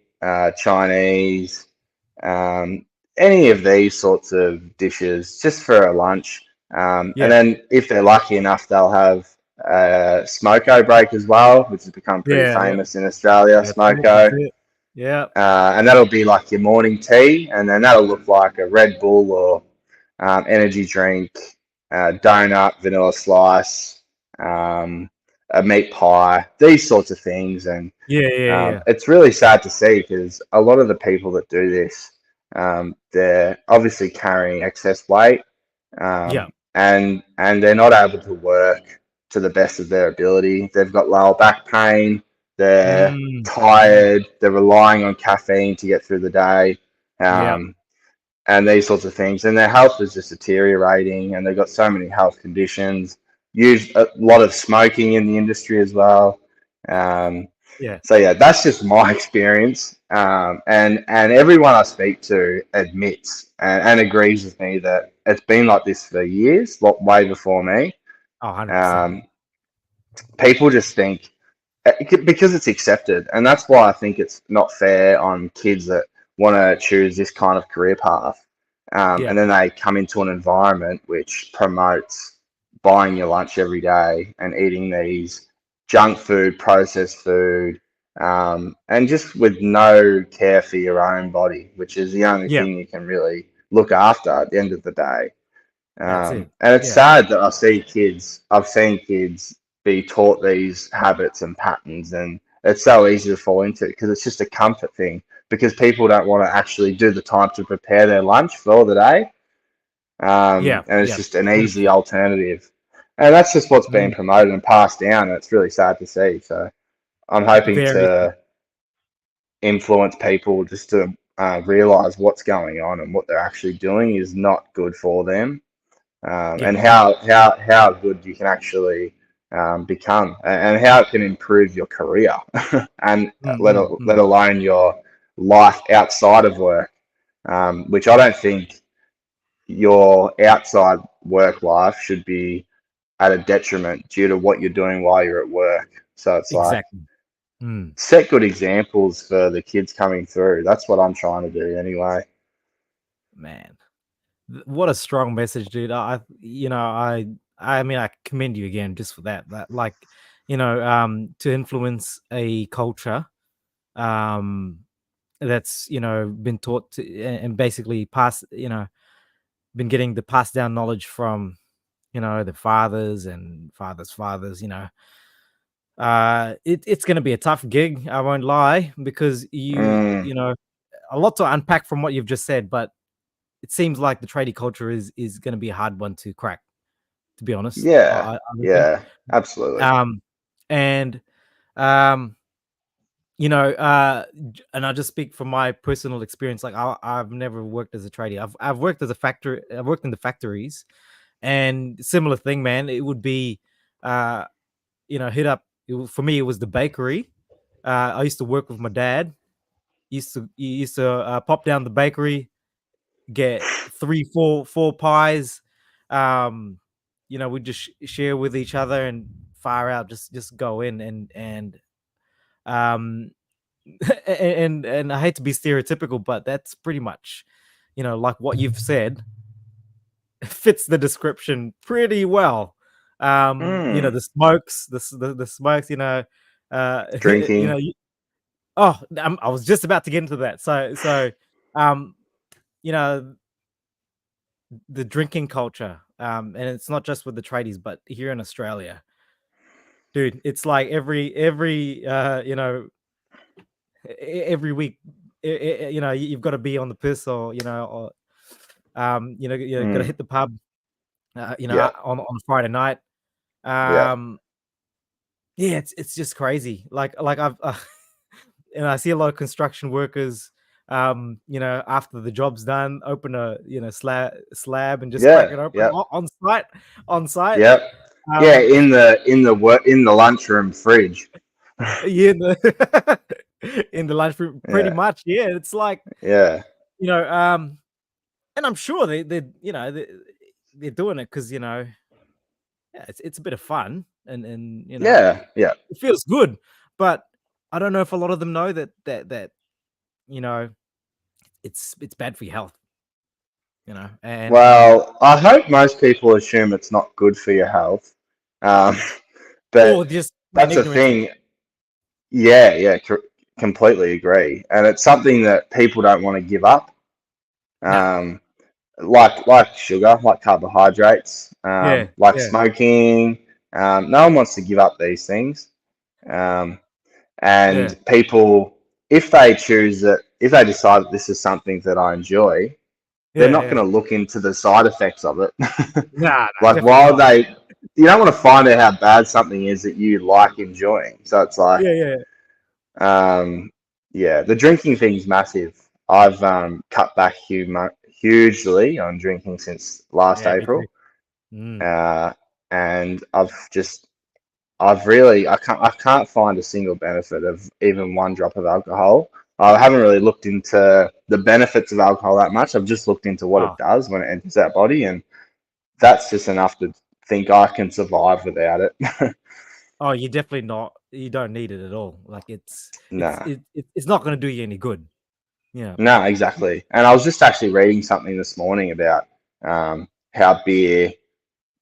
Chinese, um, any of these sorts of dishes just for a lunch. And Yeah. then if they're lucky enough, they'll have smoko break as well, which has become pretty Yeah. Yeah. famous in Australia, That's it. That's smoko. it. Yeah. And that'll be like your morning tea, and then that'll look like a Red Bull or energy drink, donut, vanilla slice, um, a meat pie, these sorts of things. And Yeah. Yeah. Yeah. it's really sad to see because a lot of the people that do this, they're obviously carrying excess weight, Yeah. and they're not able to work to the best of their ability. They've got lower back pain. They're Mm. Mm. tired. They're relying on caffeine to get through the day, Yeah. um, and these sorts of things. And their health is just deteriorating, and they've got so many health conditions. Use a lot of smoking in the industry as well. Um, Yeah. so yeah, that's just my experience, and everyone I speak to admits and agrees with me that it's been like this for years, way before me. Oh, 100%. Um, People just think because it's accepted, and that's why I think it's not fair on kids that want to choose this kind of career path, Yeah. and then they come into an environment which promotes buying your lunch every day and eating these junk food, processed food, and just with no care for your own body, which is the only Yeah. thing you can really look after at the end of the day. That's it. And it's Yeah. sad that I've seen kids be taught these habits and patterns, and it's so easy to fall into because it's just a comfort thing because people don't want to actually do the time to prepare their lunch for the day. Yeah. And it's Yeah. just an easy 100%. alternative. And that's just what's being Mm. promoted and passed down. And it's really sad to see. So I'm hoping Very. to influence people just to realize what's going on and what they're actually doing is not good for them, Yeah. and how good you can actually become, and how it can improve your career, and Mm. let Mm. Mm. let alone your life outside of work, which I don't think your outside work life should be at a detriment due to what you're doing while you're at work. So it's like Exactly. Mm. set good examples for the kids coming through. That's what I'm trying to do anyway. Man. What a strong message, dude. I mean, I commend you again just for that. That, like, to influence a culture, um, that's, been taught to, and basically been getting the passed down knowledge from, the fathers and fathers' fathers. It's going to be a tough gig. I won't lie, because Mm, a lot to unpack from what you've just said, but it seems like the tradie culture is going to be a hard one to crack. To be honest, yeah, I reckon. yeah, absolutely. Um, and um, and I just speak from my personal experience. Like, I've never worked as a tradie. I've worked as a factory. I've worked in the factories, and similar thing, man. It would be, uh, hit up. For me, it was the bakery. I used to work with my dad. He used to pop down the bakery, get three, four pies. Um, we just share with each other and fire out. Just go in and um, and I hate to be stereotypical, but that's pretty much, like what you've said, fits the description pretty well. Mm, The smokes, the smokes, you know. drinking. I was just about to get into that. Um, you know, the drinking culture, and it's not just with the tradies, but here in Australia, dude, it's like every every week, you've got to be on the piss, or got to Mm, hit the pub, yeah, on Friday night. yeah. um yeah, it's just crazy. Like I've and I see a lot of construction workers, after the job's done, open a slab and just crack Yeah, it open yeah, on site. yep, yeah. Um, In the lunchroom fridge. yeah, in the lunchroom, pretty Yeah, much. Yeah, it's like yeah, you know, um, and I'm sure they're doing it because yeah, it's a bit of fun and yeah, yeah. it feels good, but I don't know if a lot of them know that you know it's bad for your health, and Well, I hope most people assume it's not good for your health. Um, or but just plain that's the ignorance. thing. Yeah, yeah, completely agree. And it's something that people don't want to give up. Nah, Um, like sugar, like carbohydrates, yeah, like yeah, smoking. No one wants to give up these things. Um, yeah, and people, if they choose that, if they decide that this is something that I enjoy, they're yeah, not yeah. going to look into the side effects of it. Nah, Like, definitely why would not. they? You don't want to find out how bad something is that you like enjoying. So it's like, Yeah, yeah, um, yeah, the drinking thing's massive. I've cut back hugely on drinking since last yeah. Me too. April, Mm. uh, and I can't find a single benefit of even one drop of alcohol. I haven't really looked into the benefits of alcohol that much. I've just looked into what Oh, it does when it enters our body, and that's just enough to think I can survive without it. oh, you're definitely not. You don't need it at all. Like Nah. it's not going to do you any good. Yeah, No, exactly. And I was just actually reading something this morning about how beer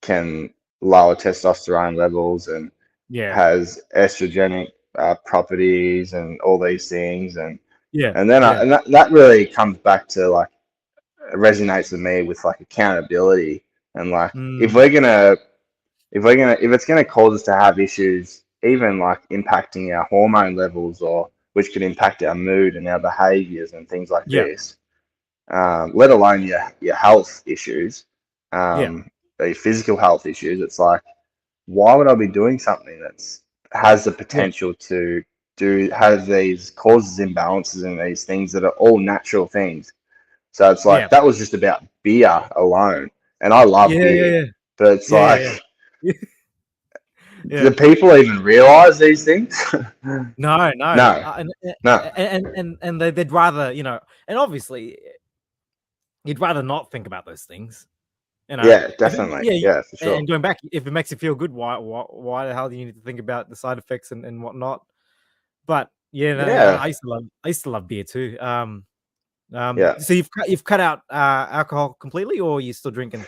can lower testosterone levels and yeah, has estrogenic properties and all these things. yeah, And then yeah. that really comes back to like it resonates with me with like accountability and like Mm, if it's gonna cause us to have issues, even like impacting our hormone levels or which could impact our mood and our behaviors and things like yeah, this, let alone your health issues, yeah, your physical health issues. It's like, why would I be doing something that's has the yeah, potential to do have these causes imbalances and these things that are all natural things? So it's yeah, like that was just about beer alone, and I love yeah, beer, yeah, but it's yeah, yeah, like, yeah. do Yeah. people even realize these things? No, no, No, no. and they'd rather and obviously you'd rather not think about those things. Yeah, If definitely. yeah, Yeah, for sure. and going back, if it makes you feel good, why the hell do you need to think about the side effects and whatnot? But yeah, no, yeah, Yeah, I used to love beer too. yeah. So you've cut out alcohol completely, or are you still drinking?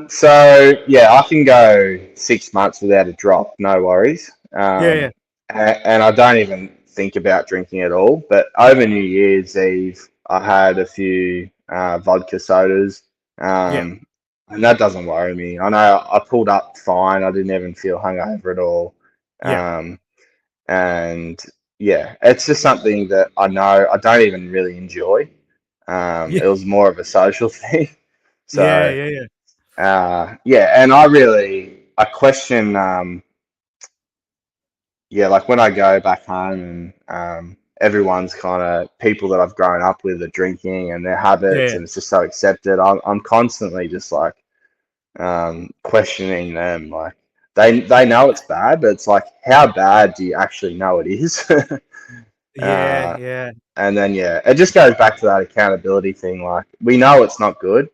So yeah, I can go 6 months without a drop, no worries. Yeah, yeah, And I don't even think about drinking at all. But over New Year's Eve, I had a few vodka sodas, yeah, and that doesn't worry me. I know I pulled up fine. I didn't even feel hungover at all. yeah, Um, and yeah, it's just something that I know I don't even really enjoy. yeah, It was more of a social thing. yeah, So. yeah, yeah, Yeah, and I question, yeah, like when I go back home and everyone's kind of people that I've grown up with are drinking and their habits, yeah, and it's just so accepted. I'm constantly just like questioning them. Like they know it's bad, but it's like, how bad do you actually know it is? yeah, uh, yeah, and then yeah, it just goes back to that accountability thing. Like we know it's not good.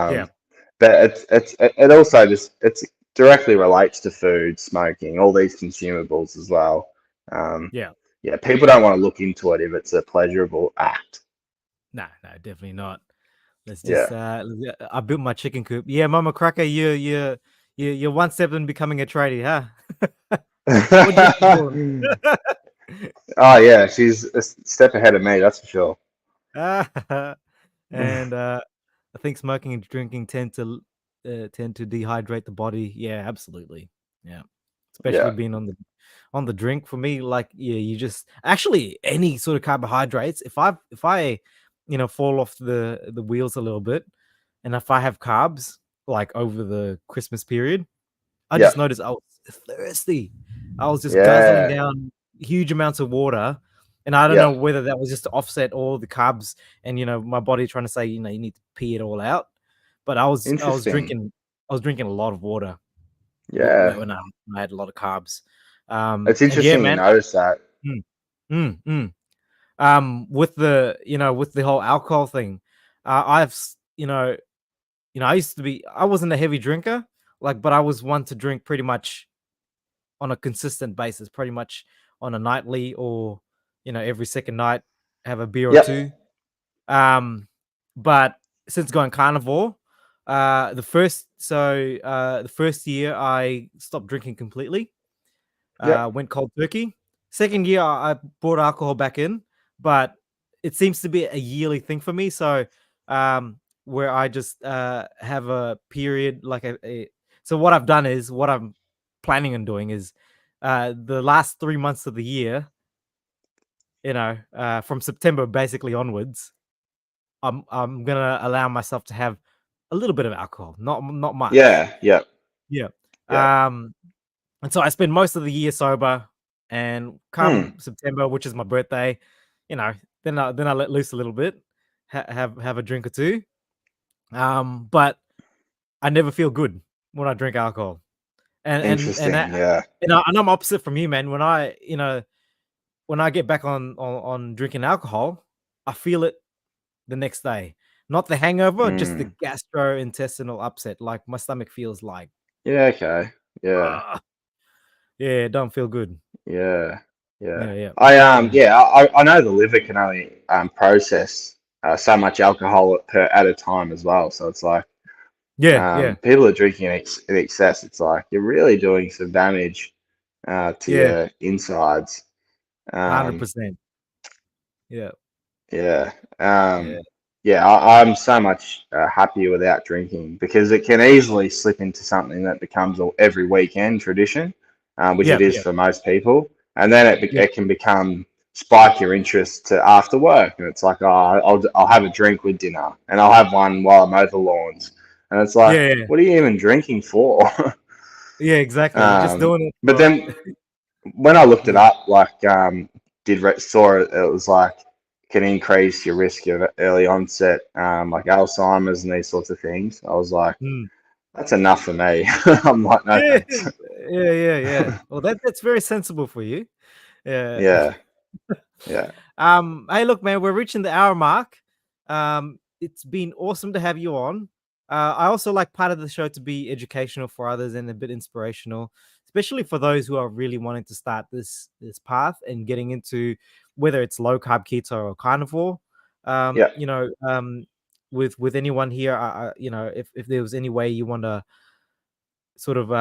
yeah, Um, but it also just it's directly relates to food, smoking, all these consumables as well. Um, yeah. yeah, people don't want to look into it if it's a pleasurable act. No, no, definitely not. Let's just Yeah. I built my chicken coop. Yeah, Mama Cracker, you're one step in becoming a tradie, huh? What you doing? Oh yeah, she's a step ahead of me, that's for sure. And I think smoking and drinking tend to dehydrate the body. Yeah, absolutely. Yeah, especially Yeah, being on the drink for me. Like, yeah, you just actually any sort of carbohydrates. If I fall off the wheels a little bit, and if I have carbs like over the Christmas period, I yeah, just noticed I was thirsty. I was just guzzling yeah, down huge amounts of water, And I don't know Yep. whether that was just to offset all the carbs and, my body trying to say, you need to pee it all out. But Interesting. I was drinking a lot of water Yeah. when I had a lot of carbs. It's And yeah, interesting you man. notice that. Mm, mm. With the whole alcohol thing, I've I wasn't a heavy drinker, like, but I was one to drink pretty much on a consistent basis, pretty much on a nightly or every second night have a beer or two. Yep. Um, but since going carnivore, the first year I stopped drinking completely, Yep. went cold turkey. Second year I brought alcohol back in, but it seems to be a yearly thing for me. So where I just have a period like so what I've done is what I'm planning on doing is the last 3 months of the year, from September basically onwards, I'm gonna allow myself to have a little bit of alcohol, not much. Yeah. Yep. Yeah. Yep. Um, and so I spend most of the year sober, and Hmm. come September, which is my birthday, you know, then I let loose a little bit, have a drink or two. But I never feel good when I drink alcohol, Interesting. Yeah. and I'm opposite from you, man. When I get back on drinking alcohol, I feel it the next day. Not the hangover, just the Hmm. gastrointestinal upset. Like my stomach feels like, Yeah. Okay. Yeah. ah, yeah, it don't feel good. Yeah. Yeah. Yeah, yeah, yeah, Yeah. I know the liver can only process so much alcohol at a time as well. So it's like yeah, yeah, people are drinking in excess. It's like you're really doing some damage to yeah, your insides. Um, 100%. Yeah, Yeah. yeah, Yeah, I'm so much happier without drinking because it can easily slip into something that becomes every weekend tradition, which yeah, it is yeah, for most people. And then yeah, it can become spike your interest to after work. And it's like, oh, I'll have a drink with dinner and I'll have one while I'm over lawns. And it's like, yeah, yeah, what are you even drinking for? yeah, exactly. You're just um, doing it but for then when I looked it yeah, up, like saw it, it was like can increase your risk of early onset, like Alzheimer's and these sorts of things. I was like, mm, that's enough for me. I'm like, no yeah, thanks. yeah, yeah, yeah. Well, that's very sensible for you. Yeah. Yeah, yeah, Hey, look, man, we're reaching the hour mark. It's been awesome to have you on. I also like part of the show to be educational for others and a bit inspirational, especially for those who are really wanting to start this path and getting into whether it's low carb, keto, or carnivore. yeah. With anyone here, if there was any way you want to sort of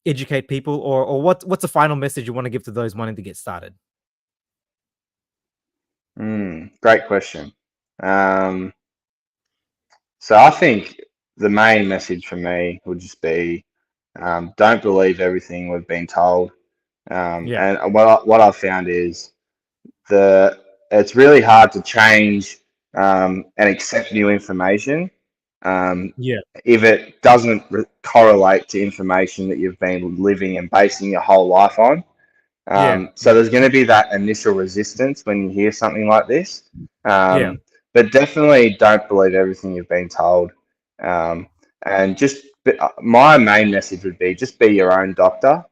educate people, or what's the final message you want to give to those wanting to get started? Great question. Um, so I think the main message for me would just be don't believe everything we've been told. Yeah, And what I've found is the it's really hard to change and accept new information um, yeah, if it doesn't correlate to information that you've been living and basing your whole life on. yeah, So yeah, there's going to be that initial resistance when you hear something like this. yeah. But definitely don't believe everything you've been told. Um, and my main message would be just be your own doctor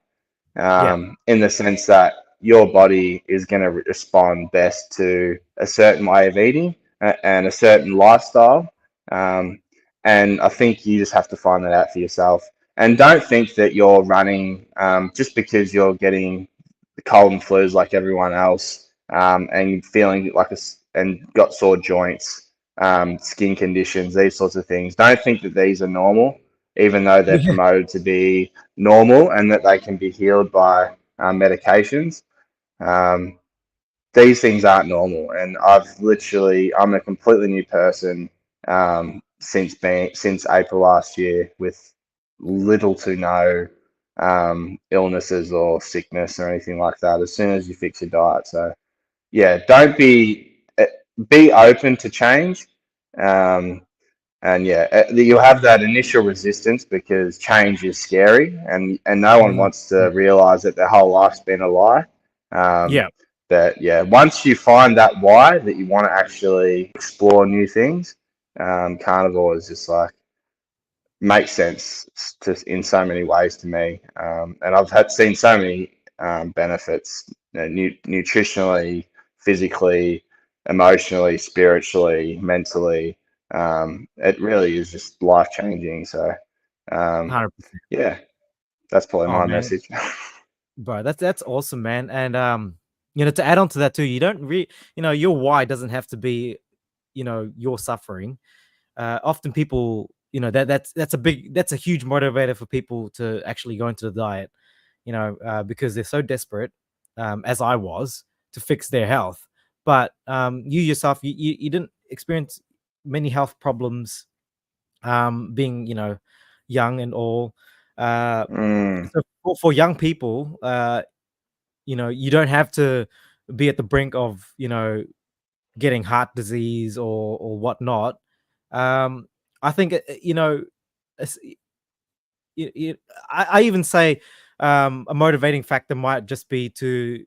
Yeah, in the sense that your body is going to respond best to a certain way of eating and a certain lifestyle. Um, and I think you just have to find that out for yourself. And don't think that you're running just because you're getting the cold and flus like everyone else and feeling like and got sore joints, skin conditions, these sorts of things. Don't think that these are normal, even though they're yeah, promoted to be normal and that they can be healed by medications. Um, these things aren't normal, and I'm a completely new person since April last year with little to no illnesses or sickness or anything like that. As soon as you fix your diet, so yeah, don't be open to change. Um, and yeah, you'll have that initial resistance because change is scary, and no one mm, wants to mm, realize that their whole life's been a lie. Um, yeah, But yeah, once you find that why that you want to actually explore new things, carnivore is just like makes sense to in so many ways to me. And I've had seen so many benefits, nutritionally, physically, emotionally, spiritually, mentally. It really is just life changing. So, um, 100%. yeah, that's probably Oh my man, message. bro, that's awesome, man. And to add on to that too, you don't your why doesn't have to be, your suffering. Often people, that's a huge motivator for people to actually go into the diet, because they're so desperate, as I was, to fix their health. But you yourself, you didn't experience many health problems, being, young and all. Uh, Mm, so for young people, you don't have to be at the brink of, getting heart disease or whatnot. Um, I think, it's- I even say, a motivating factor might just be to,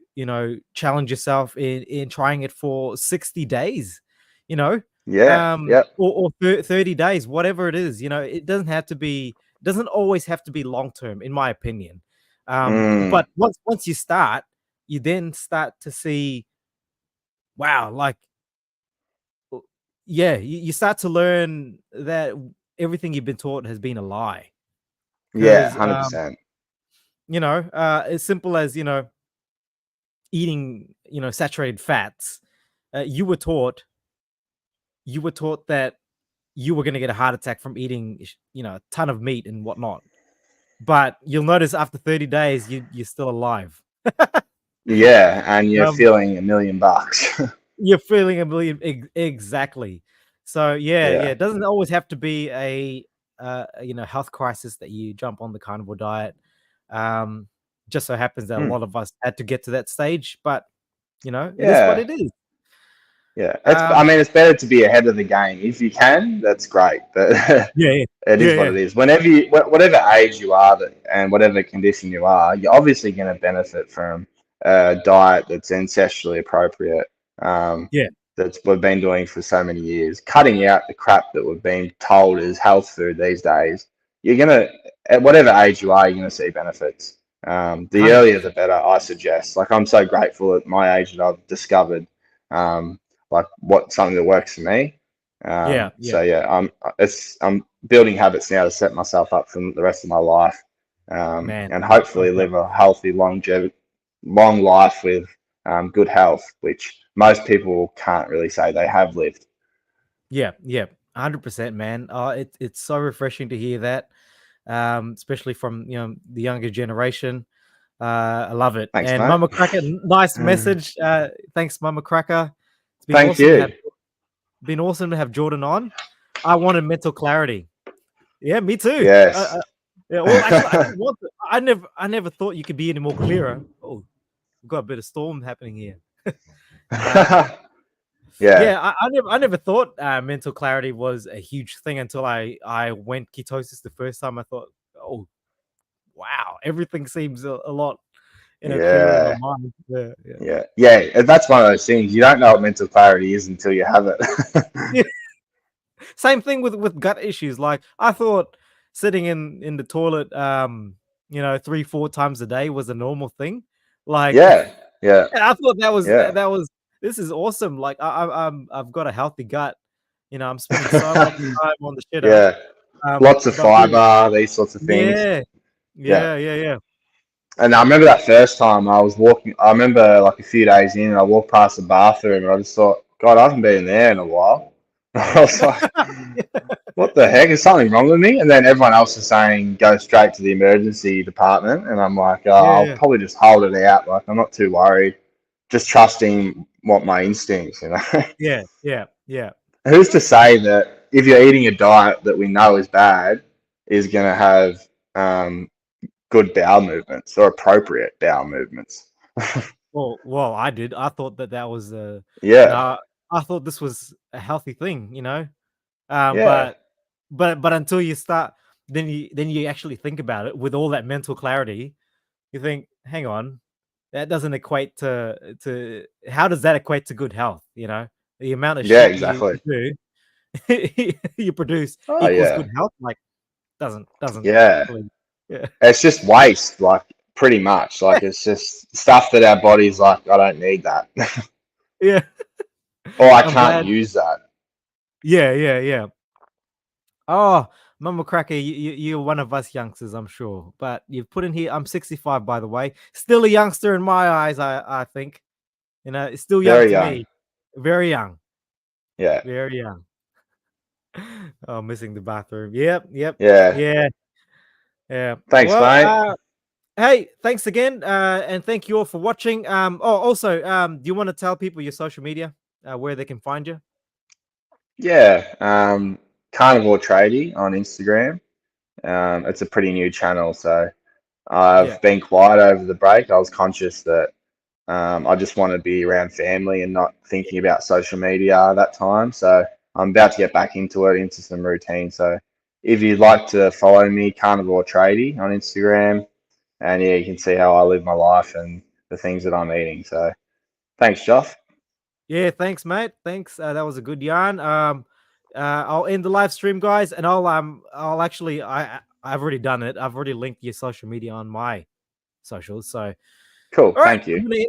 challenge yourself in trying it for 60 days, you know, yeah, yep. or 30 days, whatever it is. It doesn't always have to be long term, in my opinion. Mm, But once you start, you then start to see, wow, like, yeah, you start to learn that everything you've been taught has been a lie. yeah, Because, 100%. as simple as, eating, saturated fats, you were taught that you were going to get a heart attack from eating, a ton of meat and whatnot. But you'll notice after 30 days, you're still alive. Yeah, and you're um, feeling $1 million. you're feeling a million, exactly. So yeah, yeah, Yeah. it doesn't always have to be a, health crisis that you jump on the carnivore diet. Um, just so happens that a Hmm. lot of us had to get to that stage, but it is what Yeah. it is. Yeah. I Um, mean, it's better to be ahead of the game. If you can, that's great. But yeah, yeah, it yeah, is what yeah, it is. Whatever age you are and whatever condition you are, you're obviously going to benefit from a diet that's ancestrally appropriate. Um, yeah, that's we've been doing for so many years, cutting out the crap that we've been told is health food these days. You're gonna, at whatever age you are, you're gonna see benefits. The hundred earlier the percent. better, I suggest. Like I'm so grateful at my age that I've discovered um, like what something that works for me. Yeah, yeah, So yeah, I'm building habits now to set myself up for the rest of my life, man. and I'm hopefully glad. live a healthy, long life with good health, which most people can't really say they have lived. Yeah, yeah, 100%, man. It's so refreshing to hear that, especially from, the younger generation. I love it. Thanks, And mate. Mama Cracker, nice message. Thanks, Mama Cracker. It's Thank you. been awesome to have Jordan on. I wanted mental clarity. Yeah, me too. Yes. Yeah. Well, actually, I didn't want to. I never thought you could be any more clearer. Oh, we've got a bit of storm happening here. Um, Yeah. yeah, I never thought, mental clarity was a huge thing until I went ketosis the first time. I thought, oh wow, everything seems a lot, clearer in my Yeah. mind. Yeah, yeah. Yeah. Yeah. And that's one of those things. You don't know what mental clarity is until you have it. Yeah. Same thing with gut issues. Like I thought sitting in the toilet, 3-4 times a day was a normal thing. Like, Yeah. Yeah. and I thought Yeah. that was this is awesome. Like I've got a healthy gut. I'm spending so much time on the shitter. Yeah. Lots of But really, fiber, these sorts of things. yeah, Yeah. yeah, yeah, yeah, And I remember that first time I was walking, I remember like a few days in, and I walked past the bathroom and I just thought, God, I haven't been there in a while. I was like, what the heck? Is something wrong with me? And then everyone else is saying, go straight to the emergency department. And I'm like, oh, yeah, I'll yeah, probably just hold it out. Like, I'm not too worried. Just trusting what my instincts. yeah, yeah, yeah. Who's to say that if you're eating a diet that we know is bad, is going to have good bowel movements or appropriate bowel movements? Well, I did. I thought that was Yeah, no, I thought this was a healthy thing. yeah, But until you start, then you actually think about it with all that mental clarity. You think, hang on, that doesn't equate to how does that equate to good health? You know, the amount of Yeah, shit you exactly. do, you produce Oh equals yeah, good health. Like doesn't yeah. really, yeah. It's just waste, like pretty much. Like it's just stuff that our body's like, I don't need that, Yeah. or I I'm can't glad. use that. Yeah, yeah, yeah. Oh, Mama Cracker, you're one of us youngsters, I'm sure. But you've put in here, I'm 65, by the way. Still a youngster in my eyes, I think. You know, it's still young Very to young. me. Very young. Yeah. Very young. Oh, missing the bathroom. Yep, yep. Yeah. Yeah, yeah. Thanks, Well, mate. hey, thanks again. And thank you all for watching. Oh, also, do you want to tell people your social media, where they can find you? Yeah. Carnivore Tradie on Instagram. It's a pretty new channel, so Yeah. I've been quiet over the break. I was conscious that I just want to be around family and not thinking about social media that time. So I'm about to get back into it, into some routine. So if you'd like to follow me, Carnivore Tradie on Instagram, and yeah, you can see how I live my life and the things that I'm eating. So thanks, Joff. Yeah, thanks, mate. Thanks. That was a good yarn. I'll end the live stream, guys, and I'll actually, I've already done it. I've already linked your social media on my socials. So, Cool. all right, Thank you. I'm gonna